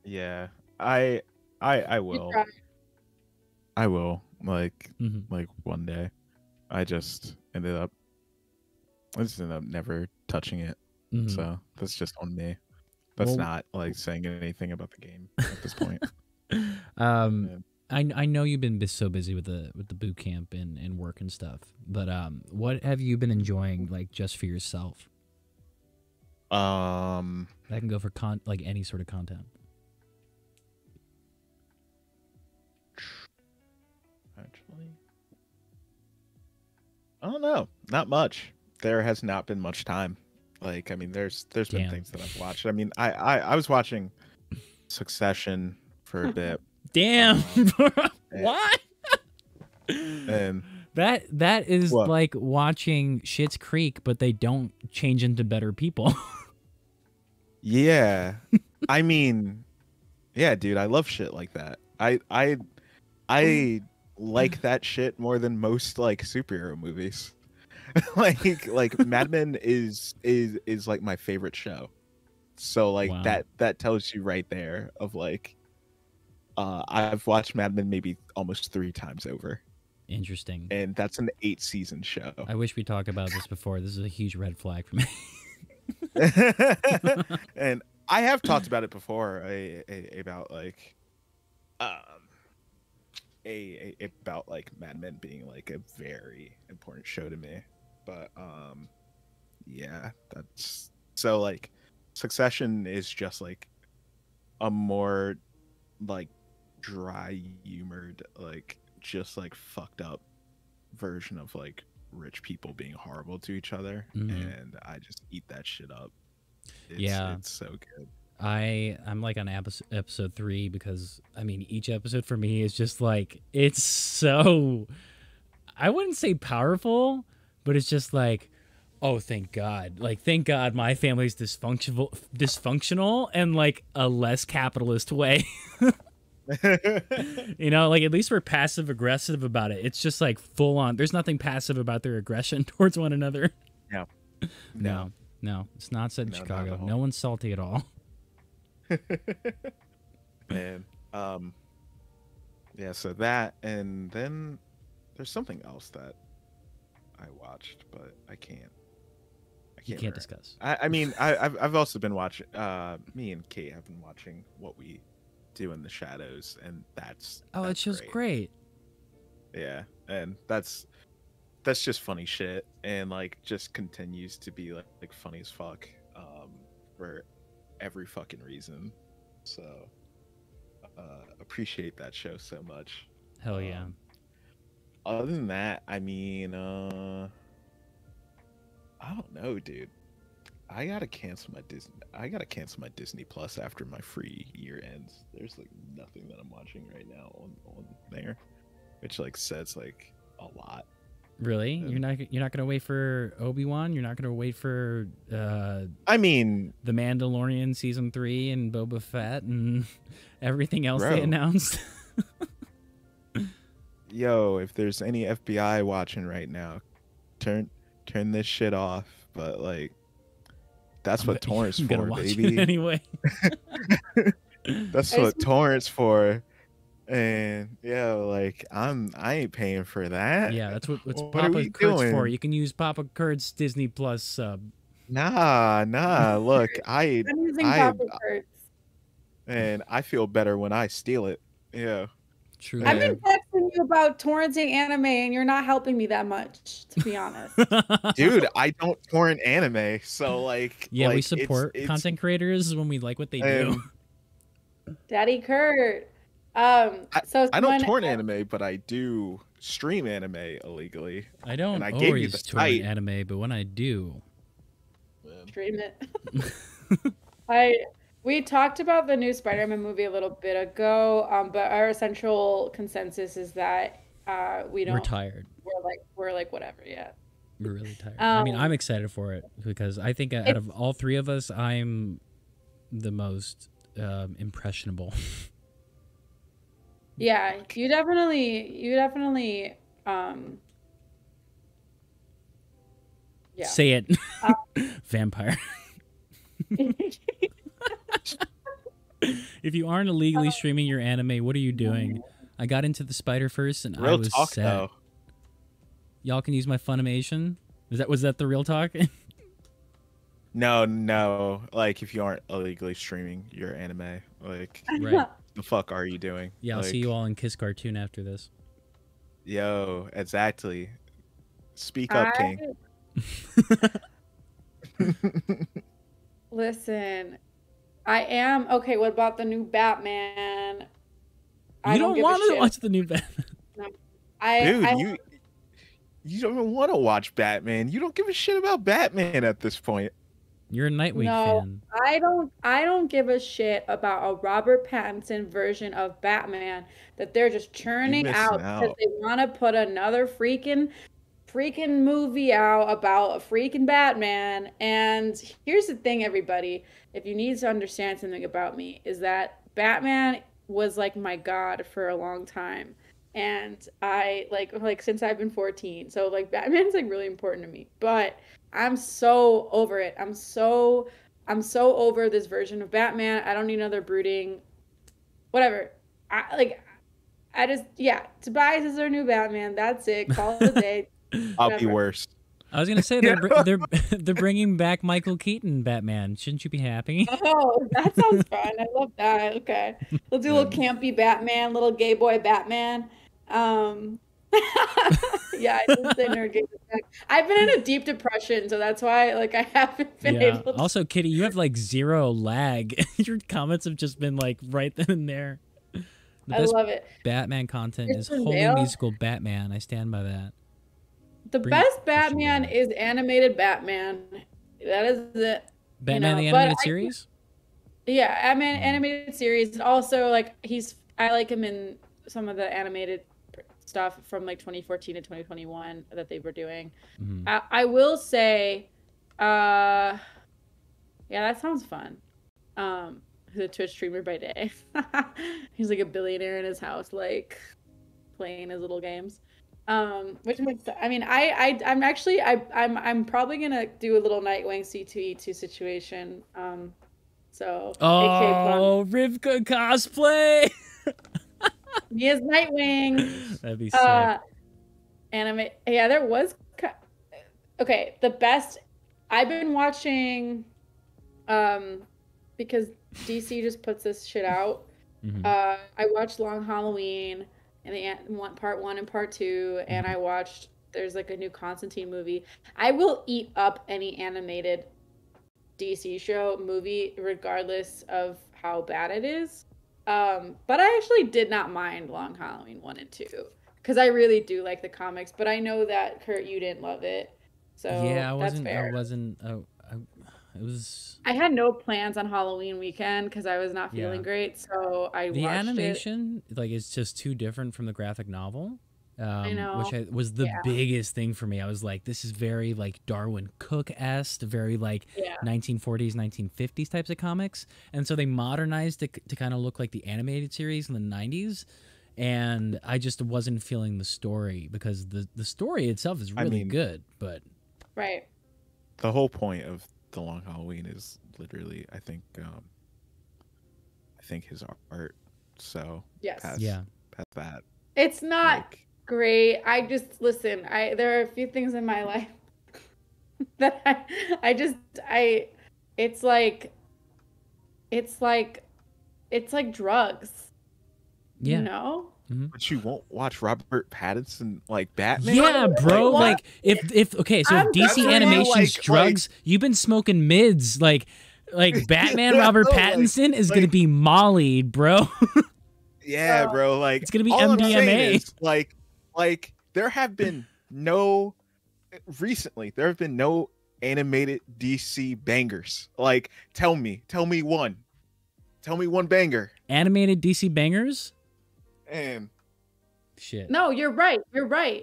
Yeah, I will. I will, like one day. I just ended up never touching it. So that's just on me. That's not like saying anything about the game at this point. I know you've been so busy with the boot camp and work and stuff, but what have you been enjoying, like, just for yourself? That can go for like any sort of content. Actually, I don't know. Not much. There has not been much time. Like, I mean, there's been things that I've watched. I mean, I was watching Succession for a bit. Damn. What? And that is like watching Schitt's Creek, but they don't change into better people. Yeah. I mean, yeah, dude, I love shit like that. I like that shit more than most like superhero movies. like Mad Men is like my favorite show. So like that tells you right there of like I've watched Mad Men maybe almost 3 times over. Interesting. And that's an 8-season show. I wish we talked about this before. This is a huge red flag for me. And I have talked about it before about like about like Mad Men being like a very important show to me. But yeah, that's so like Succession is just like a more like dry humored, like just like fucked up version of like rich people being horrible to each other, and I just eat that shit up. It's so good. I'm like on episode 3 because I mean each episode for me is just like, it's so, I wouldn't say powerful, but it's just like, oh, thank God. Like, thank God my family's dysfunctional and like a less capitalist way. You know, like at least we're passive aggressive about it. It's just like full on. There's nothing passive about their aggression towards one another. No, it's not set in Chicago. No one's salty at all. Man, yeah, so that, and then there's something else that I watched, but I can't. You can't discuss. I mean, I've also been watching. Me and Kate have been watching What We Do in the Shadows, and that's It show's great. Yeah, and that's just funny shit, and like just continues to be like funny as fuck, for every fucking reason. So appreciate that show so much. Hell yeah. Other than that, I mean, I don't know, dude. I gotta cancel my Disney Plus after my free year ends. There's like nothing that I'm watching right now on there, which like says like a lot. Really? You're not gonna wait for Obi-Wan? You're not gonna wait for I mean, The Mandalorian season 3 and Boba Fett and everything else bro. they announced? Yo, if there's any FBI watching right now, turn this shit off. But like, that's what torrent's I'm for, gonna watch baby. it anyway. That's what torrent's for. And yeah, like I ain't paying for that. Yeah, that's what What are Papa we Kurt's for. doing? You can use Papa Kurt's Disney Plus sub. Nah. Look, I'm using Papa Kurtz. and I feel better when I steal it. Yeah. True. I've been texting you about torrenting anime, and you're not helping me that much, to be honest. Dude, I don't torrent anime, so like Yeah, we like, support it's content creators when we like what they do. Daddy Kurt. So I don't torrent anime, but I do stream anime illegally. I don't and I gave you the always torrent site. anime, but when I do, stream it. We talked about the new Spider-Man movie a little bit ago, but our essential consensus is that we don't. we're tired. We're like whatever. Yeah. We're really tired. I mean, I'm excited for it because I think out of all three of us, I'm the most impressionable. Yeah, you definitely. Yeah. Say it, vampire. If you aren't illegally streaming your anime, what are you doing? I got into the Spider-Verse and I was talk, set. though. Y'all can use my Funimation. Was that the real talk? No. Like if you aren't illegally streaming your anime, like Right. the fuck are you doing? Yeah, I'll like, see you all in Kiss Cartoon after this. Yo, exactly. Speak up, King. Listen, I am okay. What about the new Batman? You don't want to watch the new Batman. Dude, you don't even want to watch Batman. You don't give a shit about Batman at this point. You're a Nightwing fan. I don't give a shit about a Robert Pattinson version of Batman that they're just churning out because they want to put another freaking movie out about a freaking Batman. And here's the thing, everybody, if you need to understand something about me, is that Batman was like my god for a long time. And I like since I've been 14. So like Batman's like really important to me. But I'm so over it. I'm so over this version of Batman. I don't need another brooding whatever. Tobias is our new Batman. That's it. Call it a day. I'll be worse. I was gonna say they're bringing back Michael Keaton Batman. Shouldn't you be happy? Oh, that sounds fun. I love that. Okay, we'll do a little campy Batman, little gay boy Batman. Yeah, I didn't say nerd gay. I've been in a deep depression, so that's why like I haven't been able to. Also, Kitty, you have like zero lag. Your comments have just been like right then and there. I love it. Batman content is Christian Holy Bale. Musical Batman. I stand by that. The best Batman is animated Batman. That is it. Batman the animated series? Yeah, animated series. And also, like, I like him in some of the animated stuff from, like, 2014 to 2021 that they were doing. Mm-hmm. I will say, yeah, that sounds fun. He's a Twitch streamer by day. He's, like, a billionaire in his house, like, playing his little games. Which makes, I mean, I'm probably gonna do a little Nightwing C2E2 situation. So Rivka cosplay. Me as Nightwing. That'd be sick. Anime. Yeah, there was. Okay, the best. I've been watching, because DC just puts this shit out. I watched Long Halloween and part 1 and part 2, and I watched. There's like a new Constantine movie. I will eat up any animated DC movie, regardless of how bad it is. But I actually did not mind Long Halloween 1 and 2 because I really do like the comics. But I know that Kurt, you didn't love it, so yeah, that's fair. It was. I had no plans on Halloween weekend because I was not feeling great, so I watched the animation like is just too different from the graphic novel. I know. Which was the biggest thing for me. I was like, this is very like Darwin Cook-esque, very like 1940s, 1950s types of comics. And so they modernized it to kind of look like the animated series in the 90s. And I just wasn't feeling the story because the story itself is really good. But the whole point of the Long Halloween is literally, I think his art. So past that. It's not great. I just listen. There are a few things in my life that it's like drugs. Yeah. You know? But you won't watch Robert Pattinson like Batman? Yeah, bro. Like if DC Animation's drugs, you've been smoking mids. Like Batman Robert Pattinson is gonna be mollied, bro. Yeah, bro. Like it's gonna be MDMA. Is, like there have been no animated DC bangers. Like tell me one banger. Animated DC bangers? And shit. No, you're right.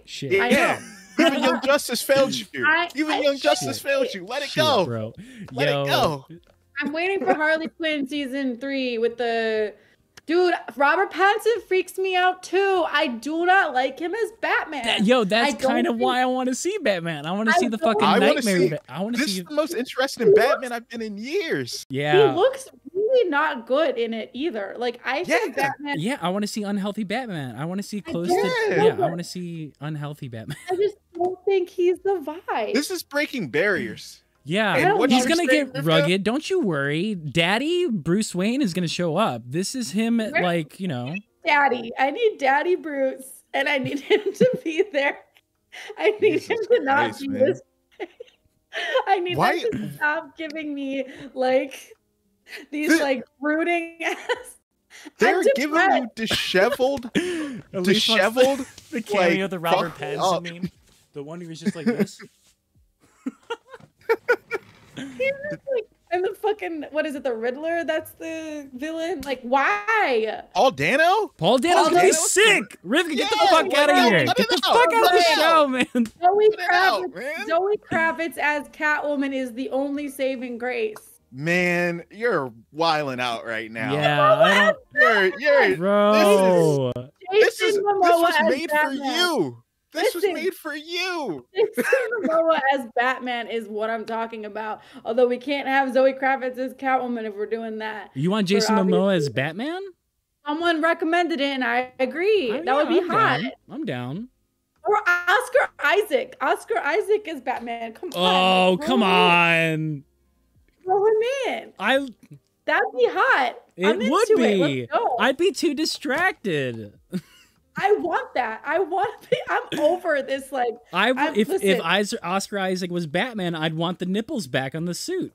Shit. Yeah. Even Young Justice failed you. Young Justice failed you. Let it go, bro. Let it go. I'm waiting for Harley Quinn season 3 with the dude. Robert Pattinson freaks me out too. I do not like him as Batman. That's kind of why I want to see Batman. I want to see the fucking nightmare. I want to see. This is the most interesting Batman I've been in years. Yeah. He looks really not good in it either. Like I think Batman. Yeah, I want to see unhealthy Batman. I want to see close to. Yeah, I want to see unhealthy Batman. I just don't think he's the vibe. This is breaking barriers. Yeah, he's gonna get rugged. Don't you worry. Daddy Bruce Wayne is gonna show up. This is him, like Daddy. I need Daddy Bruce, and I need him to be there. I need him to not be this. I need him to stop giving me like these like brooding ass. They're giving you disheveled. The cameo of the Robert Pattinson meme, the one who was just like this. And the fucking, what is it, the Riddler? That's the villain. Like, why? Paul Dano's gonna be sick. Riv, get the fuck out of here. Get the fuck out of the show, man. Zoe Kravitz as Catwoman is the only saving grace. Man, you're wilding out right now. Yeah, you're bro. This was made for you. This was made for you. Jason Momoa as Batman is what I'm talking about. Although we can't have Zoe Kravitz as Catwoman if we're doing that. You want Jason Momoa as Batman? Someone recommended it, and I agree. That would be hot. I'm down. Or Oscar Isaac. Oscar Isaac is Batman. Come on. Oh, come on. Throw him in. That'd be hot. It would be. I'd be too distracted. I want that. I'm over this. Like, if Oscar Isaac was Batman, I'd want the nipples back on the suit.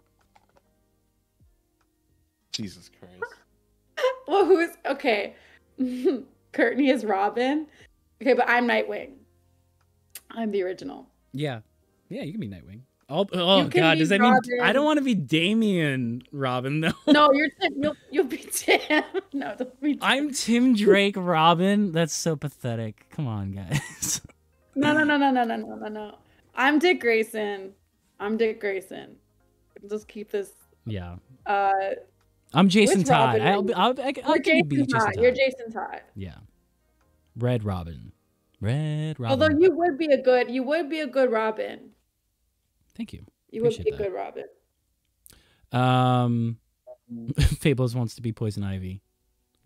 Jesus Christ. Well, who is okay? Courtney is Robin. Okay, but I'm Nightwing. I'm the original. Yeah, you can be Nightwing. Oh God, does that mean I don't want to be Damian Robin though? No, you're Tim. You'll be Tim. No, don't be Tim. I'm Tim Drake Robin. That's so pathetic. Come on, guys. No. I'm Dick Grayson. Just keep this. Yeah. I'm Jason Todd. I'll be Jason Todd. You're Jason Todd. Yeah. Red Robin. Although you would be a good Robin. Thank you. You would be a good Robin. Fables wants to be Poison Ivy.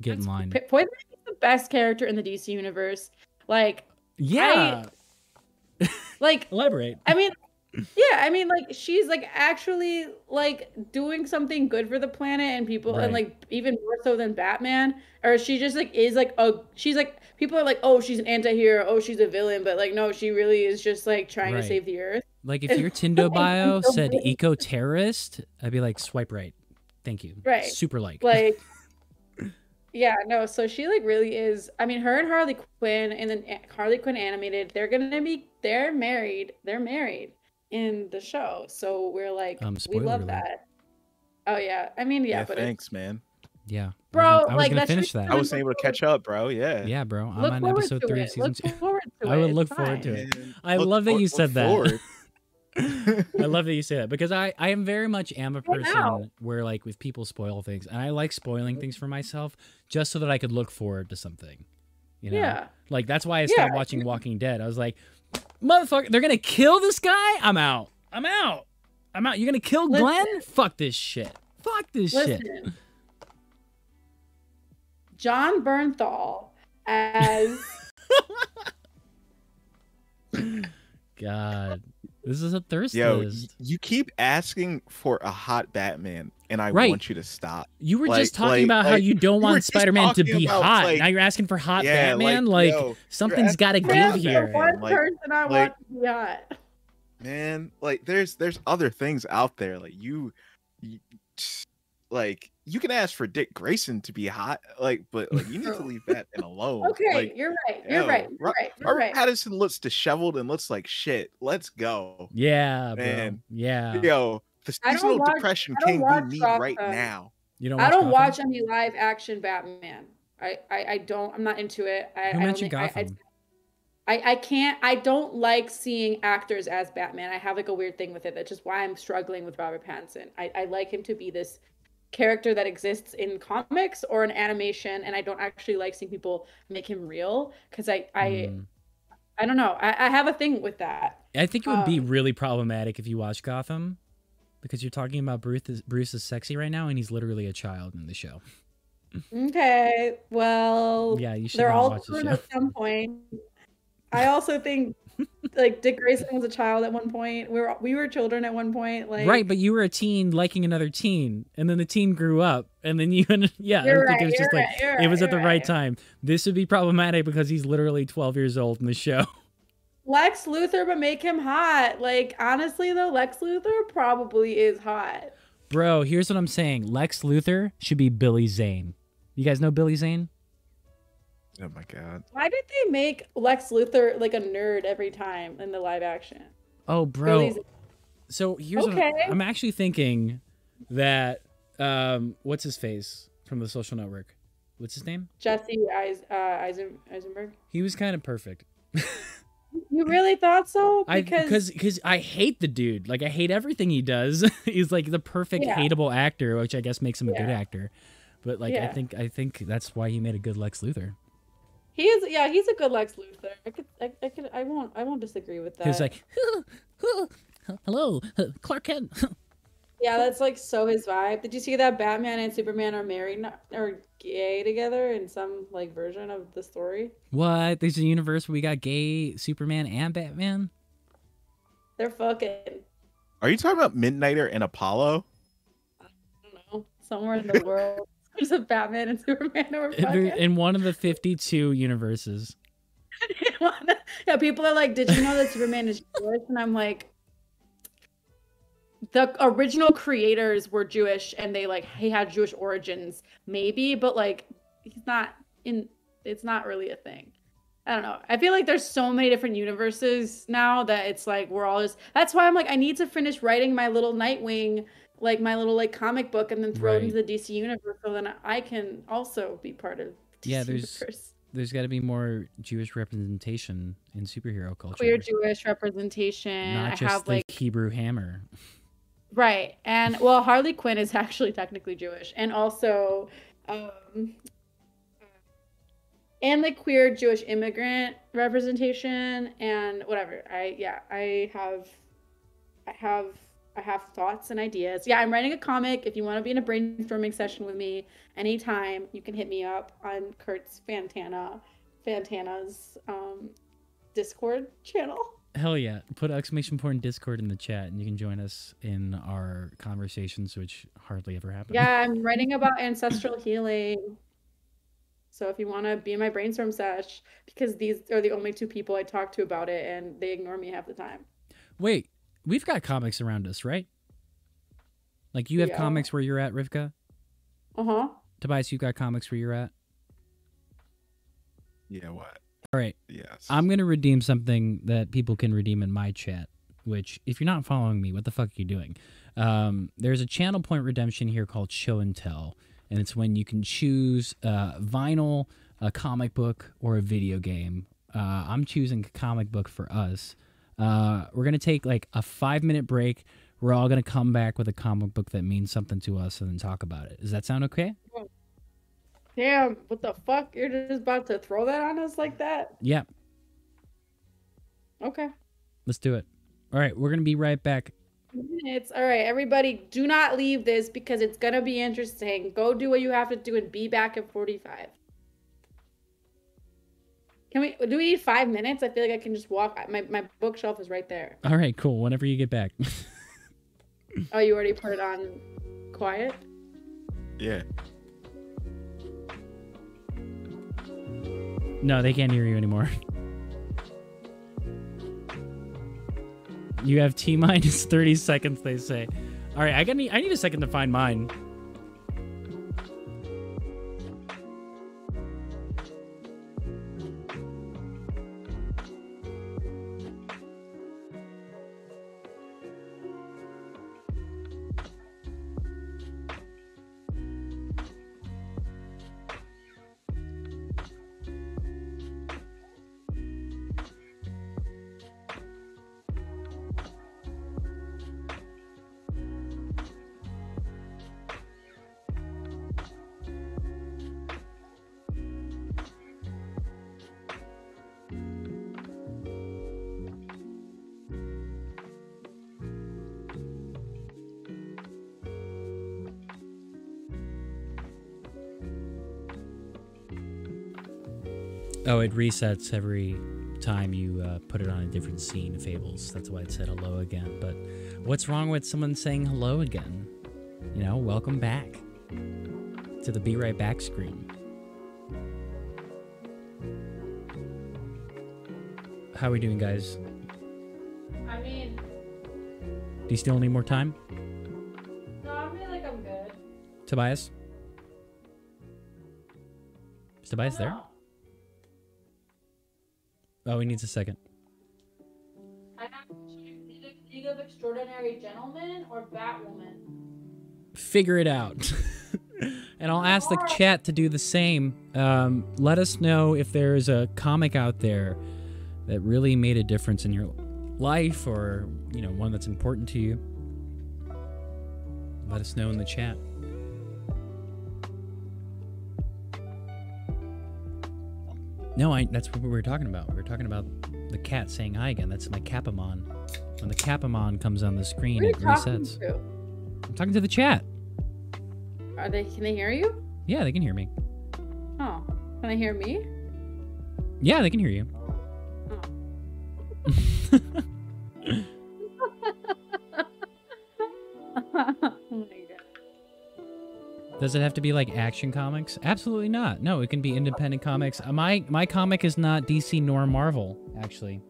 Get in line. Poison Ivy's the best character in the DC universe. Like, Yeah. Like, elaborate. I mean, yeah, I mean, like, she's like actually like doing something good for the planet and people, Right. and like even more so than Batman. Or she just like is like she's like, people are like, oh, she's an anti-hero, oh, she's a villain, but like no, she really is just like trying to Right. save the earth. Like if your Tinder bio said eco-terrorist, I'd be like, swipe right. Thank you. Right. Super like. Like, yeah, no, so she like really is. I mean, her and Harley Quinn, and then Harley Quinn animated, they're married in the show. So we're like, we spoiler love alert. that. Oh yeah, I mean, yeah, but thanks, man. Yeah. Bro, I was like, gonna that finish should've that. I wasn't able to catch up, bro. Yeah. Yeah, bro. I'm look on forward episode to 3 of it. season Look 2. forward to I would it. look It's forward to fine. it. I love that you said that. forward. I love that you say that because I am very much am a Right person now. where like if people spoil things, and I like spoiling things for myself just so that I could look forward to something. You know? Yeah. Like that's why I stopped watching Walking Dead. I was like, motherfucker, they're gonna kill this guy? I'm out. You're gonna kill Glenn? Fuck this shit. Fuck this shit. Listen, John Bernthal as God. This is a thirst Yo, list. you keep asking for a hot Batman, and I Right. want you to stop. You were Like- just talking like- about how like, you don't we were want just Spider-Man to talking be about, hot. like- Now you're asking for hot Yeah, Batman? like, Like, yo, you're something's asking got to for give hot the here. Batman. one Like- person I like- want to be hot. Man, like there's other things out there. Like you like you can ask for Dick Grayson to be hot, like, but like you need to leave that in alone. Okay, Like, you're right. yo, You're right. You're right. You're Robert right. Pattinson looks disheveled and looks like shit. Let's go. Yeah, bro. Man. Yeah. Yo, the I don't seasonal watch- depression I don't king we watch need Gotham. right now. You don't I watch don't Gotham? watch any live action Batman. I don't. I'm not into it. Who mentioned Gotham? I can't. I don't like seeing actors as Batman. I have like a weird thing with it. That's just why I'm struggling with Robert Pattinson. I like him to be this character that exists in comics or in animation, and I don't actually like seeing people make him real because I don't know. I have a thing with that. I think it would be really problematic if you watch Gotham because you're talking about Bruce is sexy right now and he's literally a child in the show. Okay, well, Yeah, you should they're not all watch the children show. at some point. I also think like Dick Grayson was a child at one point. We were children at one point. Like, Right, but you were a teen liking another teen, and then the teen grew up, and then you, yeah, You're I think it was right, just you're like right, you're it was right, at the you're right right. time. This would be problematic because he's literally 12 years old in the show. Lex Luthor, but make him hot. Like, honestly though, Lex Luthor probably is hot. Bro, here's what I'm saying: Lex Luthor should be Billy Zane. You guys know Billy Zane? Oh my god. Why did they make Lex Luthor like a nerd every time in the live action? Oh, bro. Billy's- So here's Okay. what I'm actually thinking that what's his face from The Social Network? What's his name? Jesse Eisenberg. He was kind of perfect. You really thought so? Because Because I hate the dude. Like I hate everything he does. He's like the perfect Yeah. hateable actor, which I guess makes him a good Yeah. actor. But like Yeah. I think that's why he made a good Lex Luthor. he is, yeah, he's a good Lex Luthor. I won't disagree with that. He was like, hello, Clark Kent. Yeah, that's like so his vibe. Did you see that Batman and Superman are married or gay together in some like version of the story? What? There's a universe where we got gay Superman and Batman? They're fucking, Are you talking about Midnighter and Apollo? I don't know, somewhere in the world. There's a Batman and Superman who are fucking. In one of the 52 universes. Yeah, people are like, did you know that Superman is Jewish? And I'm like, the original creators were Jewish and he had Jewish origins, maybe, but like it's not really a thing. I don't know. I feel like there's so many different universes now that it's like we're all just, that's why I'm like, I need to finish writing my little Nightwing, like my little like comic book, and then throw it into the DC universe so then I can also be part of DC universe. There's got to be more Jewish representation in superhero culture. Queer Jewish representation. Not I just have the like Hebrew hammer. right, and well, Harley Quinn is actually technically Jewish, and also, and like queer Jewish immigrant representation and whatever. I have I have thoughts and ideas. Yeah, I'm writing a comic. If you want to be in a brainstorming session with me anytime, you can hit me up on Kurt's Fantana's Discord channel. Hell yeah. Put exclamation point Discord in the chat and you can join us in our conversations, which hardly ever happen. Yeah, I'm writing about ancestral healing. So if you want to be in my brainstorm sesh, because these are the only two people I talk to about it and they ignore me half the time. Wait, we've got comics around us, right? Like you have comics where you're at, Rivka? Uh-huh. Tobias, you got comics where you're at? Yeah, what? All right. Yes. I'm going to redeem something that people can redeem in my chat, which if you're not following me, what the fuck are you doing? There's a channel point redemption here called Show and Tell, and it's when you can choose vinyl, a comic book, or a video game. I'm choosing a comic book for us. We're going to take like a 5-minute break. We're all going to come back with a comic book that means something to us and then talk about it. Does that sound okay? Damn, what the fuck? You're just about to throw that on us like that? Yeah. Okay. Let's do it. All right, we're going to be right back. Minutes. All right, everybody, do not leave this because it's going to be interesting. Go do what you have to do and be back at 45. Do we need 5 minutes? I feel like I can just walk. My bookshelf is right there. All right, cool. Whenever you get back. Oh, you already put it on quiet? Yeah. No, they can't hear you anymore. You have T-minus 30 seconds, they say. All right, I need a second to find mine. Oh, it resets every time you put it on a different scene of Fables. That's why it said hello again. But what's wrong with someone saying hello again? You know, welcome back to the Be Right Back screen. How are we doing, guys? I mean... Do you still need more time? No, I feel like I'm good. Tobias? Is Tobias there? Oh, he needs a second. I have to choose League of Extraordinary Gentlemen or Batwoman. Figure it out. And I'll ask the chat to do the same. Let us know if there's a comic out there that really made a difference in your life, or you know, one that's important to you. Let us know in the chat. No, that's what we were talking about. We were talking about the cat saying hi again. That's my Capamon. When the Capamon comes on the screen, it resets. I'm talking to the chat. Can they hear you? Yeah, they can hear me. Oh, can they hear me? Yeah, they can hear you. Oh my god. Does it have to be like Action Comics? Absolutely not. No, it can be independent comics. My comic is not DC nor Marvel, actually.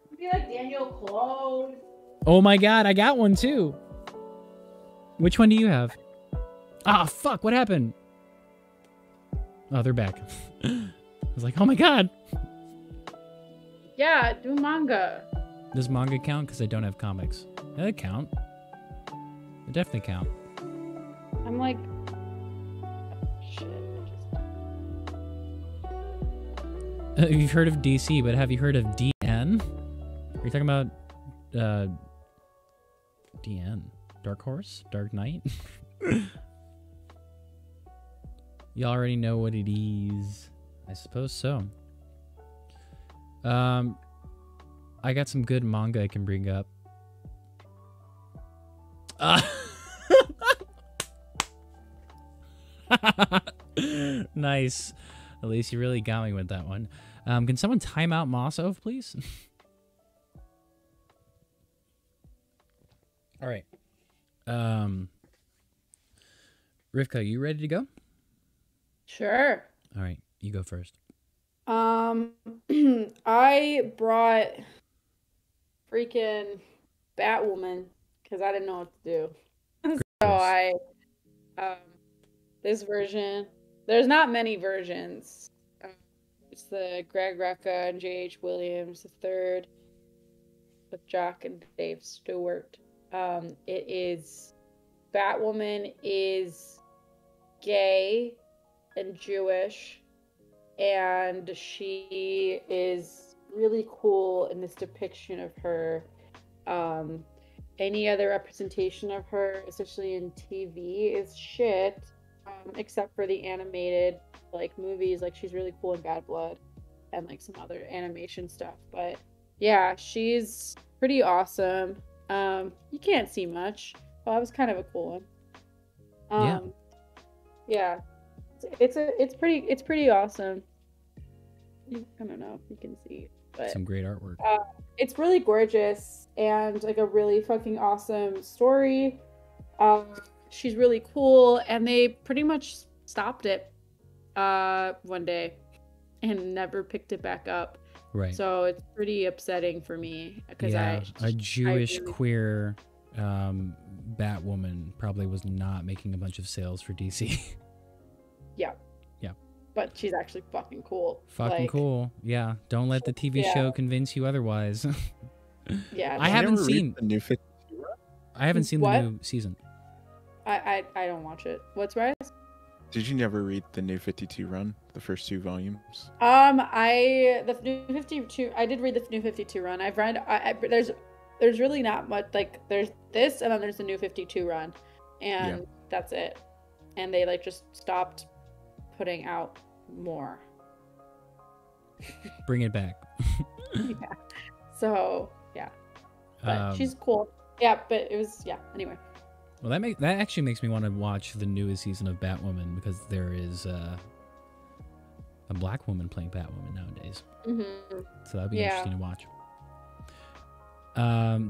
It'd be like Daniel Close. Oh my god, I got one too. Which one do you have? Ah, fuck, what happened? Oh, they're back. I was like, oh my god. Yeah, do manga. Does manga count? Because I don't have comics. Yeah, they count. They definitely count. I'm like... Shit. You've heard of DC, but have you heard of DN? Are you talking about DN? Dark Horse? Dark Knight? You already know what it is. I suppose so. I got some good manga I can bring up. Nice. At least you really got me with that one. Can someone time out Mossov, please? All right. Rivka, you ready to go? Sure. All right, you go first. I brought freaking Batwoman because I didn't know what to do. So this version, there's not many versions. It's the Greg Rucka and J.H. Williams III with Jock and Dave Stewart. It is, Batwoman is gay and Jewish, and she is really cool in this depiction of her. Any other representation of her, especially in TV, is shit, except for the animated like movies. Like, she's really cool in Bad Blood and like some other animation stuff. But yeah, she's pretty awesome. You can't see much. Well, that was kind of a cool one. Yeah, it's pretty awesome. I don't know if you can see, but some great artwork. It's really gorgeous and like a really fucking awesome story. She's really cool, and they pretty much stopped it one day and never picked it back up. Right. So it's pretty upsetting for me because a Jewish queer Batwoman probably was not making a bunch of sales for DC. Yeah. Yeah. But she's actually fucking cool. Fucking cool. Yeah. Don't let the TV show convince you otherwise. Yeah. I haven't seen the new 52 run. I haven't seen the new season. I don't watch it. What's Rise? Did you never read the new 52 run, the first 2 volumes? The new 52. I did read the new 52 run. I've read. There's really not much. Like, there's this, and then there's the new 52 run, and that's it. And they like just stopped putting out more. Bring it back. Yeah. So yeah, but she's cool. Yeah, but it was Anyway. Well, that actually makes me want to watch the newest season of Batwoman, because there is a black woman playing Batwoman nowadays. Mm-hmm. So that'd be interesting to watch.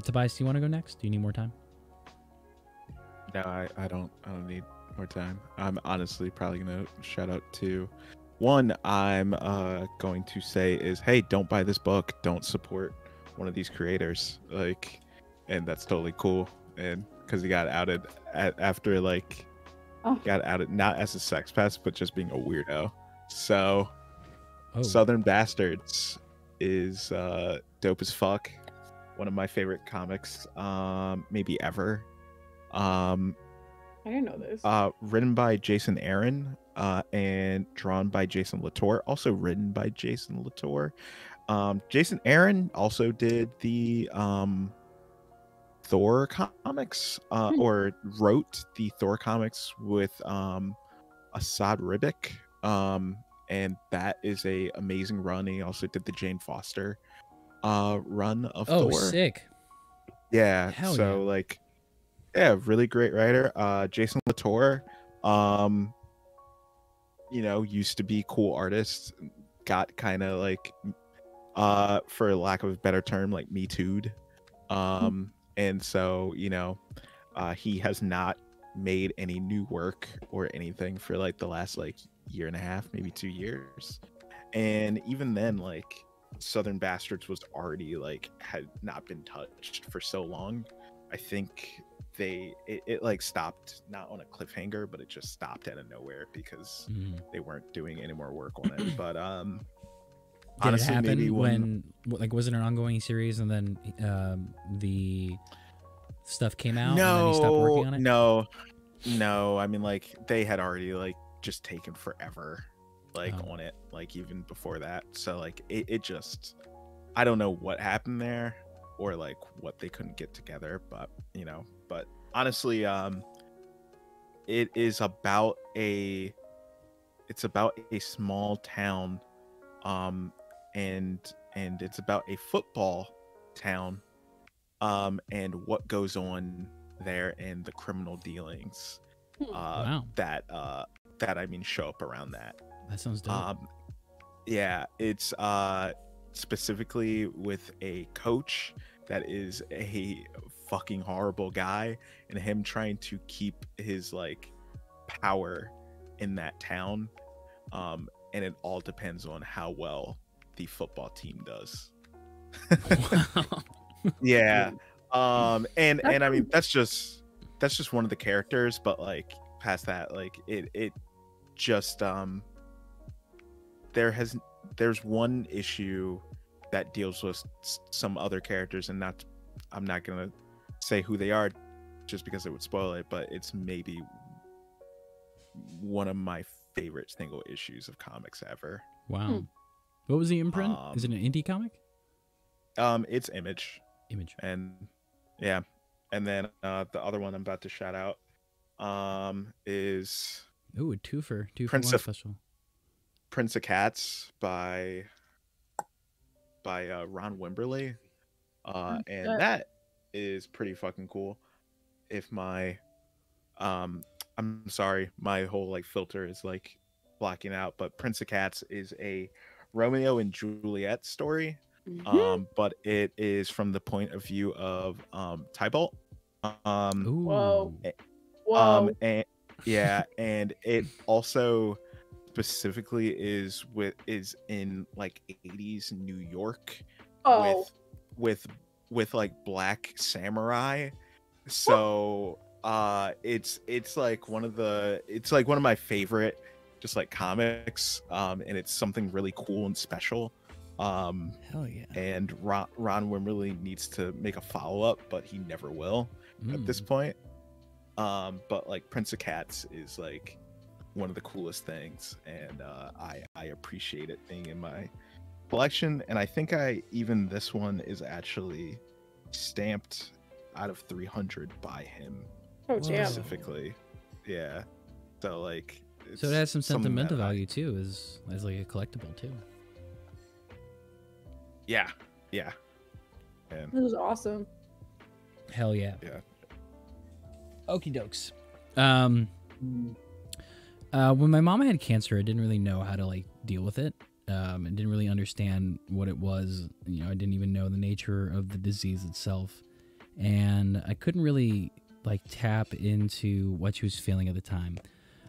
Tobias, do you want to go next? Do you need more time? No, I don't need more time. I'm honestly probably gonna shout out to one. I'm going to say is, hey, don't buy this book. Don't support one of these creators. Like, and that's totally cool. And because he got outed after got outed not as a sex pest, but just being a weirdo. So Southern Bastards is dope as fuck. One of my favorite comics maybe ever. I didn't know this. Written by Jason Aaron and drawn by Jason Latour. Also written by Jason Latour. Jason Aaron also did the Thor comics, or wrote the Thor comics with Assad Ribic, and that is a amazing run. He also did the Jane Foster run of Thor. Oh, sick! Yeah, Hell so yeah. Really great writer. Jason Latour, used to be cool artist, got kind of like, for lack of a better term, like Me Too'd. And so, he has not made any new work or anything for like the last year and a half, maybe 2 years. And even then, Southern Bastards was already had not been touched for so long. I think it stopped, not on a cliffhanger, but it just stopped out of nowhere because they weren't doing any more work on it. But did honestly, it happen maybe when was it an ongoing series and then the stuff came out and then he stopped working on it? No. I mean, they had already just taken forever on it, even before that. So it just, I don't know what happened there or what they couldn't get together, but but honestly, it is about a small town, and it's about a football town, and what goes on there and the criminal dealings Wow. that I mean show up around that. That sounds dope. Yeah, it's specifically with a coach that is a fucking horrible guy, and him trying to keep his like power in that town. And it all depends on how well the football team does. Wow. Yeah. And I mean that's just one of the characters, but like past that, like it just there's one issue that deals with some other characters, and I'm not gonna say who they are just because it would spoil it, but it's maybe one of my favorite single issues of comics ever. Wow. What was the imprint? Is it an indie comic? It's Image. And yeah, and then the other one I'm about to shout out is a two for one special. Prince of Cats by Ron Wimberly, and that is pretty fucking cool. If my I'm sorry, my whole like filter is like blocking out, but Prince of Cats is a Romeo and Juliet story. But it is from the point of view of Tybalt. Whoa. And yeah, and it also specifically is in like 80s New York with like black samurai. So it's like one of my favorite just like comics, and it's something really cool and special. Hell yeah. And Ron Wimberly needs to make a follow-up, but he never will at this point. But like Prince of Cats is like one of the coolest things, and I appreciate it being in my collection. And I think this one is actually stamped out of 300 by him. Oh, damn. Specifically. Yeah. So like so it has some sentimental value too, as like a collectible too. Yeah. And This is awesome. Hell yeah. Yeah. Okie dokes. When my mom had cancer, I didn't really know how to like deal with it. I didn't really understand what it was. You know, I didn't even know the nature of the disease itself, and I couldn't really like tap into what she was feeling at the time.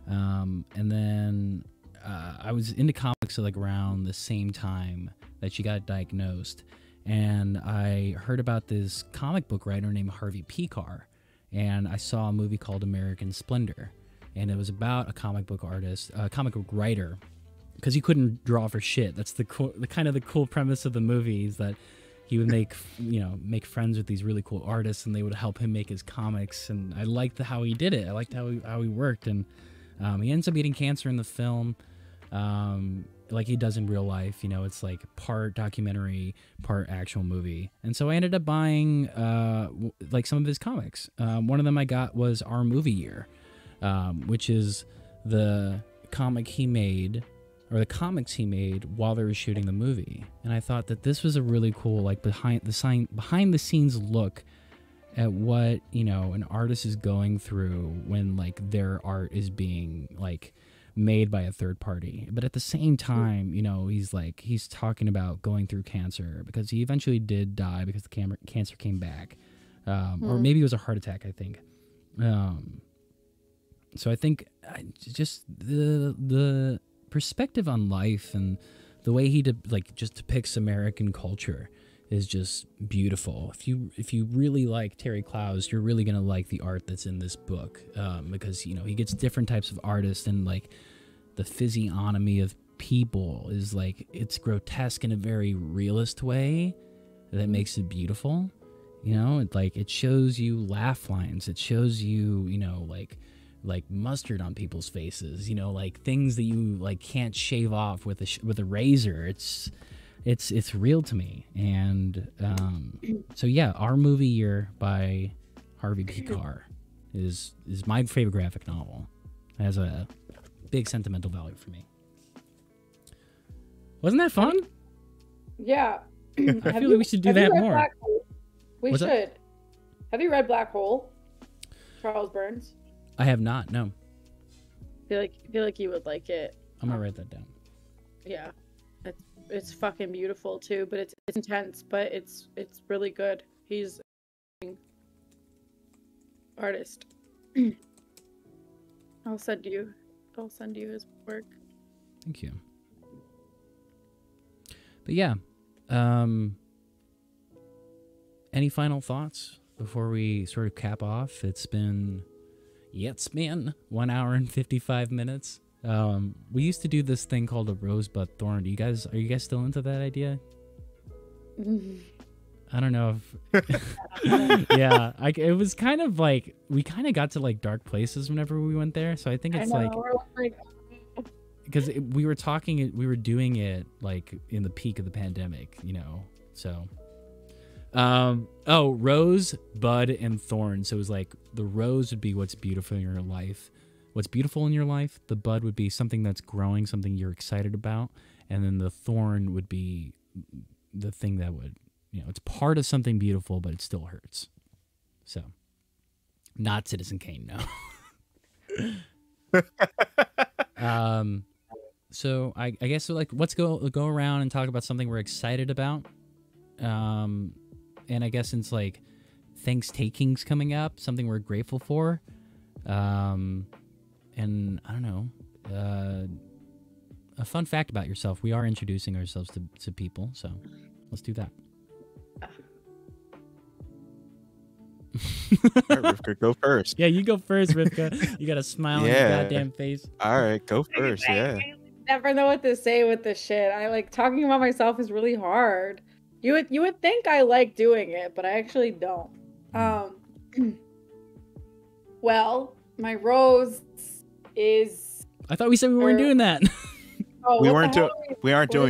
And then I was into comics like around the same time that she got diagnosed, and I heard about this comic book writer named Harvey Pekar, and I saw a movie called American Splendor, and it was about a comic book writer, because he couldn't draw for shit. That's the kind of the cool premise of the movie, is that he would make friends with these really cool artists, and they would help him make his comics. And I liked how he did it. I liked how he worked, and he ends up getting cancer in the film. Like he does in real life. You know, it's like part documentary, part actual movie. And so I ended up buying like some of his comics. One of them I got was Our Movie Year, which is the comic he made, or the comics he made while they were shooting the movie. And I thought that this was a really cool like behind the scenes look at what, you know, an artist is going through when like their art is being like made by a third party. But at the same time, you know, he's talking about going through cancer, because he eventually did die because the cancer came back, or maybe it was a heart attack, I think. So I think just the perspective on life and the way he just depicts American culture is just beautiful. If you really like Terry Clowes, you're really gonna like the art that's in this book, because, you know, he gets different types of artists, and like the physiognomy of people is like, it's grotesque in a very realist way that makes it beautiful. You know, it shows you laugh lines, it shows you, you know, like mustard on people's faces, you know, like things that you like can't shave off with a razor. It's real to me. And so yeah, Our Movie Year by Harvey Pekar is my favorite graphic novel. It has a big sentimental value for me. Wasn't that fun? Yeah. I feel like we should do that more. We should. Have you read Black Hole? Charles Burns? I have not. No. I feel like you would like it. I'm gonna write that down. Yeah, it's fucking beautiful too, but it's intense, but it's really good. He's an artist. I'll send you his work. Thank you. But yeah, any final thoughts before we sort of cap off? It's been 1 hour and 55 minutes. We used to do this thing called a rosebud thorn. Are you guys still into that idea? I don't know if yeah, it was kind of like we kind of got to like dark places whenever we went there. So I think it's because we were doing it like in the peak of the pandemic, you know. So rose, bud, and thorn. So it was like the rose would be what's beautiful in your life. What's beautiful in your life, the bud would be something that's growing, something you're excited about, and then the thorn would be the thing that would, you know, it's part of something beautiful, but it still hurts. So, not Citizen Kane, no. So I guess like let's go around and talk about something we're excited about. And I guess since like Thankstaking's coming up, something we're grateful for. And I don't know, a fun fact about yourself. We are introducing ourselves to people, so let's do that. All right, Rivka, go first. Yeah, you go first, Rivka. You got a smile on your goddamn face. All right, go first. Yeah. I never know what to say with this shit. I like talking about myself is really hard. You would think I like doing it, but I actually don't. Well, my rose is. I thought we said we weren't doing that. Oh, we aren't doing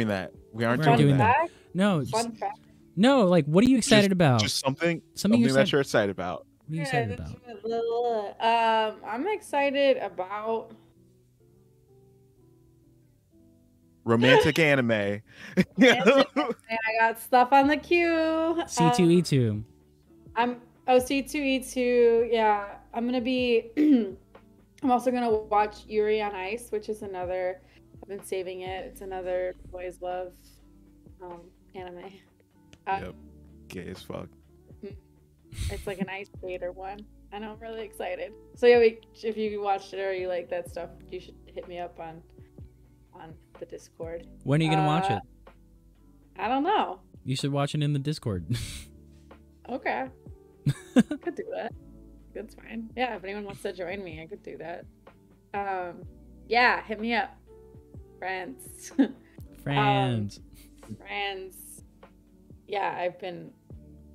that. We aren't doing that. No. Fun fact. No, like, what are you excited about? Just something you're that you're excited about. What are you excited about? I'm excited about romantic anime. And I got stuff on the queue. C2E2. C2E2. Yeah, I'm gonna be. I'm also gonna watch Yuri on Ice, which is another. I've been saving it. It's another boys love anime. Yep. Gay as fuck. It's like an ice skater one. I know, I'm really excited. So yeah, if you watched it or you like that stuff, you should hit me up on the Discord. When are you gonna watch it? I don't know. You should watch it in the Discord. Okay. Could do that. That's fine. Yeah, if anyone wants to join me, I could do that. Yeah, hit me up. Friends. Friends. Friends. Yeah,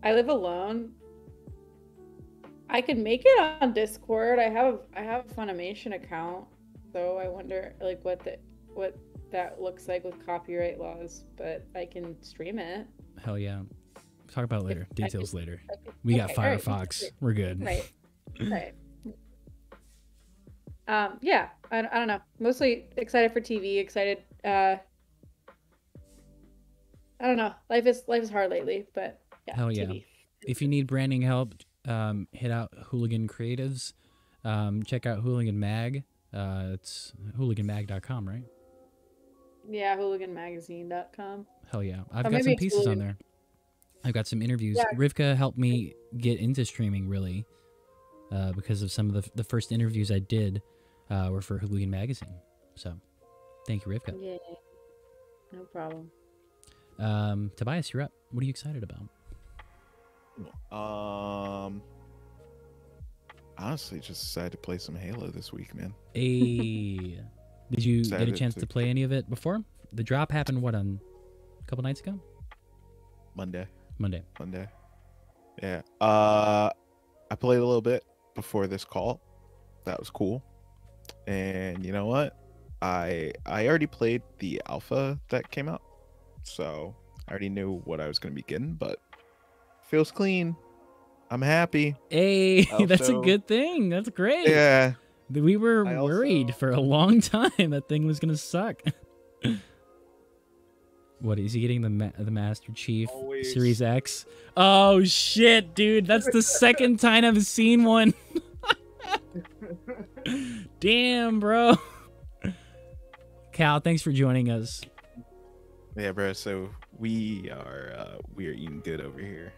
I live alone. I could make it on Discord. I have a Funimation account, so I wonder like what that looks like with copyright laws, but I can stream it. Hell yeah. Talk about it later. Details later. We got Firefox. Right. We're good. Right. Right. Yeah, I don't know. Mostly excited for TV, excited I don't know. Life is hard lately, but yeah. Hell yeah. TV. If you need branding help, hit out Hooligan Creatives. Check out Hooligan Mag. It's hooliganmag.com, right? Yeah, hooliganmagazine.com. Hell yeah. I've got some pieces on there. I've got some interviews. Yeah. Rivka helped me get into streaming, really, because of some of the first interviews I did were for Hooligan Magazine. So, thank you, Rivka. Yeah, no problem. Tabius, you're up. What are you excited about? Honestly, just decided to play some Halo this week, man. Hey, did you get a chance to play any of it before? The drop happened a couple nights ago? Monday. Yeah. I played a little bit before this call. That was cool. And you know what? I already played the alpha that came out. So I already knew what I was going to be getting, but feels clean. I'm happy. Hey, that's a good thing. That's great. Yeah. We were worried for a long time that thing was going to suck. What, is he getting the Master Chief Series X? Oh, shit, dude. That's the second time I've seen one. Damn, bro. Cal, thanks for joining us. Yeah, bro. So we are eating good over here.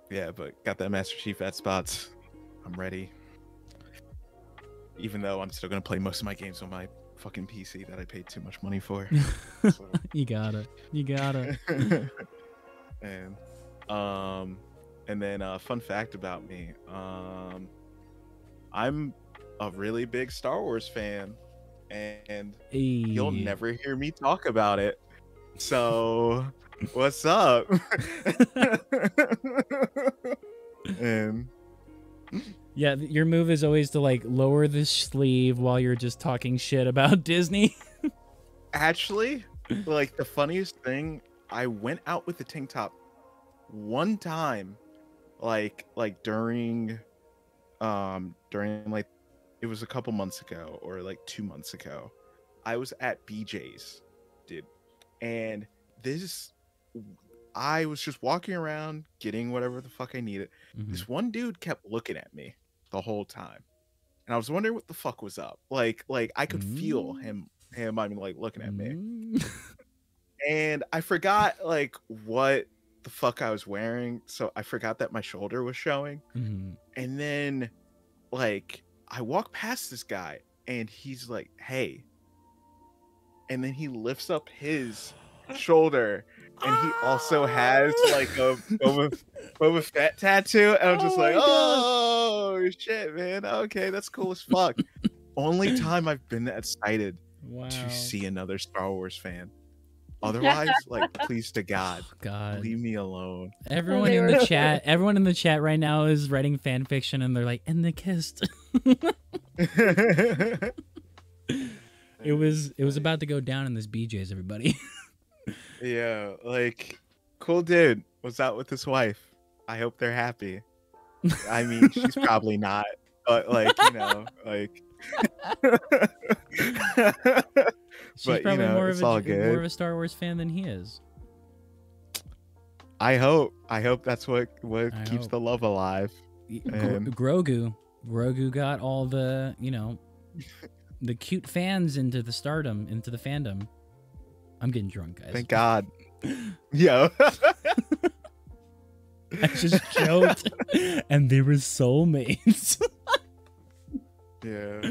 Yeah, but got that Master Chief at spots. I'm ready. Even though I'm still gonna play most of my games on my fucking PC that I paid too much money for. So. You gotta. And then fun fact about me. I'm a really big Star Wars fan, and you'll never hear me talk about it. So, what's up? And yeah, your move is always to like lower the sleeve while you're just talking shit about Disney. actually, like the funniest thing, I went out with the tank top one time, like during like it was a couple months ago or like 2 months ago. I was at BJ's, dude, and I was just walking around getting whatever the fuck I needed. This one dude kept looking at me the whole time, and I was wondering what the fuck was up. Like I could feel him. I mean, like looking at me, and I forgot like what the fuck I was wearing, so I forgot that my shoulder was showing. And then like I walk past this guy, and he's like, "Hey," and then he lifts up his shoulder, and he also has like a Boba Fett tattoo, and I'm just like, oh shit, man, okay, that's cool as fuck. Only time I've been excited to see another Star Wars fan. Otherwise, like, please to God, leave me alone. Everyone in the chat right now is writing fan fiction, and they're like, and they kissed. It was about to go down in this BJ's, everybody. Yeah, like, cool dude was out with his wife. I hope they're happy. I mean, she's probably not, but like, you know, like. She's probably more of a Star Wars fan than he is. I hope that's what keeps the love alive. Grogu got all the, you know, the cute fans into the fandom. I'm getting drunk, guys. Thank God. Yo. I just joked, and they were soulmates. Yeah.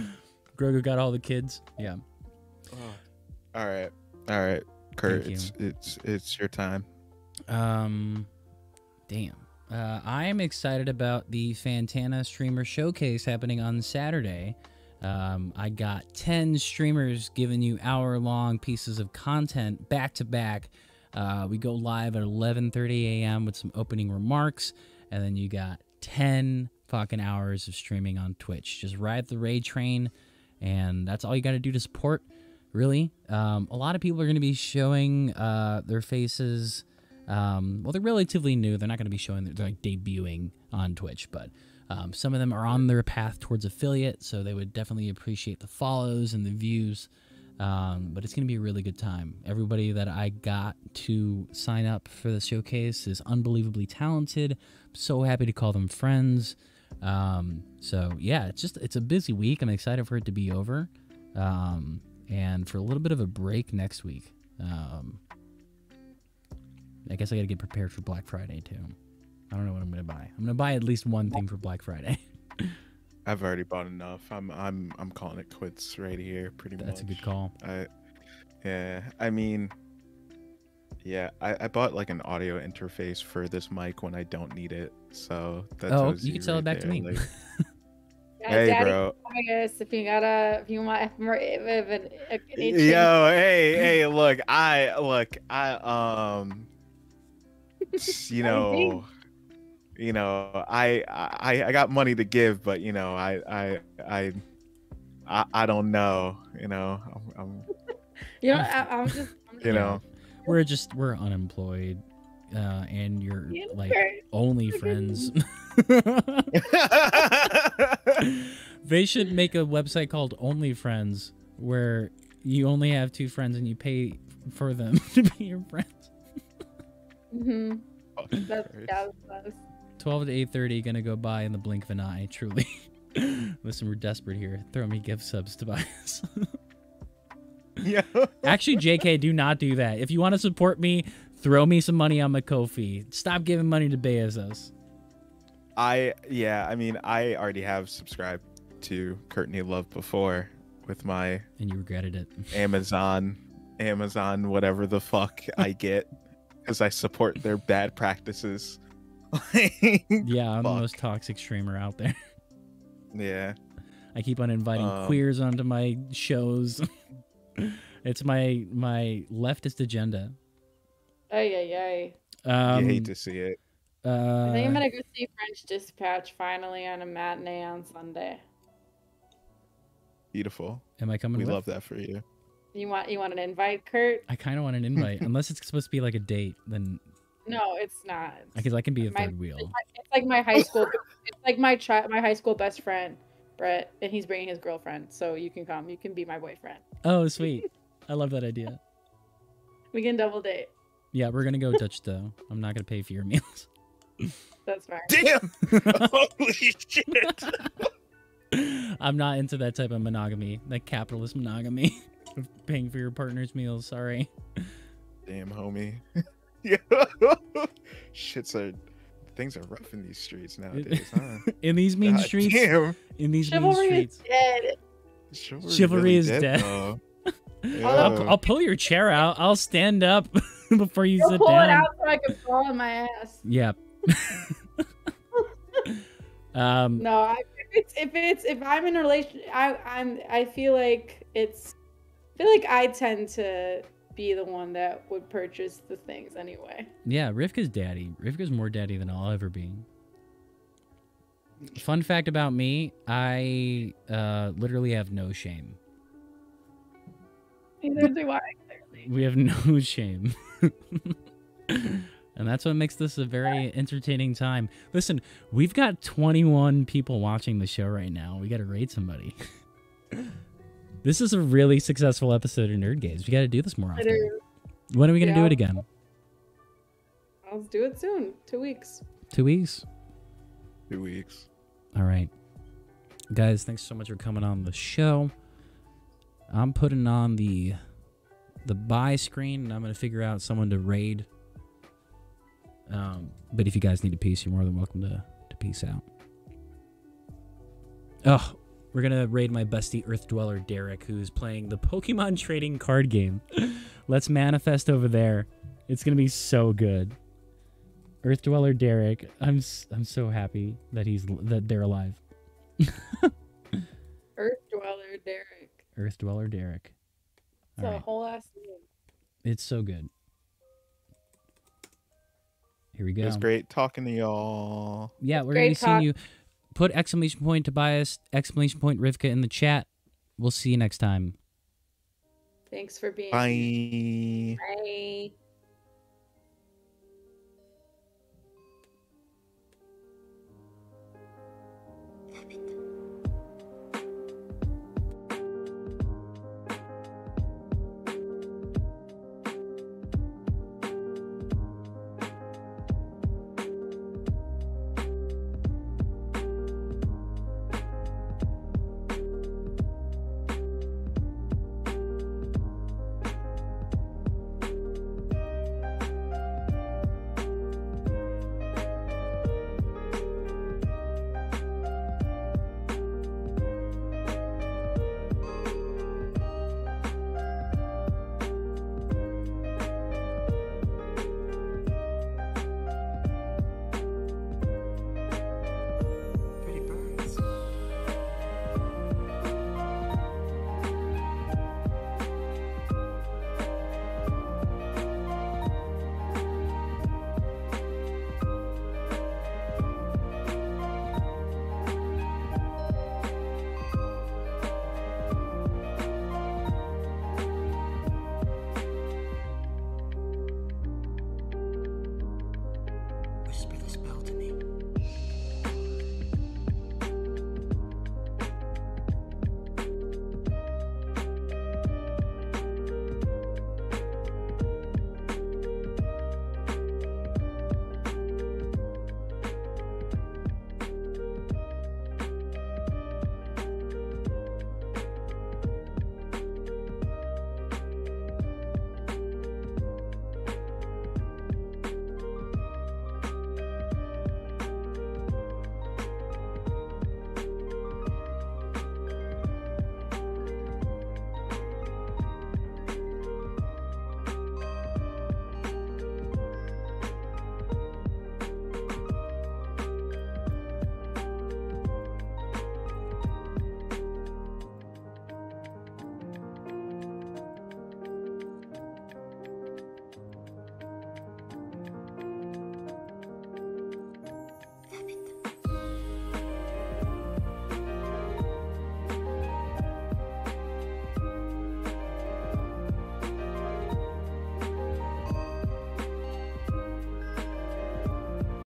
Grogu got all the kids. Yeah. All right, Kurt. It's your time. Damn. I am excited about the Santana streamer showcase happening on Saturday. I got 10 streamers giving you hour-long pieces of content back to back. We go live at 11:30 a.m. with some opening remarks, and then you got 10 fucking hours of streaming on Twitch. Just ride the raid train, and that's all you got to do to support. Really, a lot of people are going to be showing their faces. Well, they're relatively new. They're not going to be showing. They're like debuting on Twitch, but some of them are on their path towards affiliate, so they would definitely appreciate the follows and the views. But it's going to be a really good time. Everybody that I got to sign up for the showcase is unbelievably talented. I'm so happy to call them friends. So yeah, it's a busy week. I'm excited for it to be over. And for a little bit of a break next week. I guess I got to get prepared for Black Friday too. I don't know what I'm going to buy. I'm going to buy at least one thing for Black Friday. I've already bought enough. I'm calling it quits right here. Pretty much. That's a good call. I mean, yeah, I bought like an audio interface for this mic when I don't need it. So that's you can sell it back to me. Like, Yeah, hey, Daddy, bro. if you want more of an Yo, hey, look, I you know, I got money to give, but you know, I don't know, you know, I'm you know, we're unemployed, and you're like only friends. They should make a website called Only Friends, where you only have 2 friends and you pay for them to be your friends. That's 12 to 8:30, gonna go by in the blink of an eye. Truly. Listen, we're desperate here. Throw me gift subs, Tabius. Yeah. Actually, JK, do not do that. If you want to support me, throw me some money on my Ko-fi. Stop giving money to Bezos. I mean, I already have subscribed to Courtney Love before with my And you regretted it. Amazon, whatever the fuck I get, because I support their bad practices. Yeah, I'm the Fuck. most toxic streamer out there. Yeah. I keep on inviting queers onto my shows. It's my leftist agenda. Ay. You hate to see it. I think I'm gonna go see French Dispatch finally on a matinee on Sunday. Beautiful. Am I coming We with? love that for you. You want an invite, Kurt? I kind of want an invite, unless it's supposed to be like a date. Then No, it's not. because I can be a third wheel. It's like my high school. It's like my high school best friend, Brett, and he's bringing his girlfriend, so you can come. You can be my boyfriend. Oh, sweet. I love that idea. We can double date. Yeah, we're gonna go Dutch though. I'm not gonna pay for your meals. That's fine. Damn! Holy shit! I'm not into that type of monogamy, that capitalist monogamy of paying for your partner's meals. Sorry. Damn, homie. Yeah. Things are rough in these streets nowadays, huh? In these mean God streets. Damn. In these Chivalry mean is streets. dead. Chivalry really is dead. though. I'll pull your chair out. I'll stand up before you You'll sit pull down. it out so I can fall on my ass. Yep. No, if I'm in a relation, I feel like I tend to be the one that would purchase the things anyway. Yeah, Rivka's daddy. Rivka's more daddy than I'll ever be. Fun fact about me, I literally have no shame. Neither do I, clearly. We have no shame. And that's what makes this a very entertaining time. Listen, we've got 21 people watching the show right now. We got to rate somebody. This is a really successful episode of Nerd Gaze. We got to do this more often. When are we going to do it again? Let's do it soon. 2 weeks. 2 weeks? 2 weeks. All right. Guys, thanks so much for coming on the show. I'm putting on the buy screen, and I'm going to figure out someone to raid. But if you guys need a piece, you're more than welcome to peace out. Oh, we're going to raid my bestie Earth Dweller Derek, who's playing the Pokemon trading card game. Let's manifest over there. It's going to be so good. Earth Dweller Derek, I'm so happy that they're alive. Earth Dweller Derek. Earth Dweller Derek. It's a whole ass name. It's so good. Here we go. It was great talking to y'all. Yeah, we're going to be seeing you. Put exclamation point Tabius, exclamation point Rivka in the chat. We'll see you next time. Thanks for being Bye. here. Bye.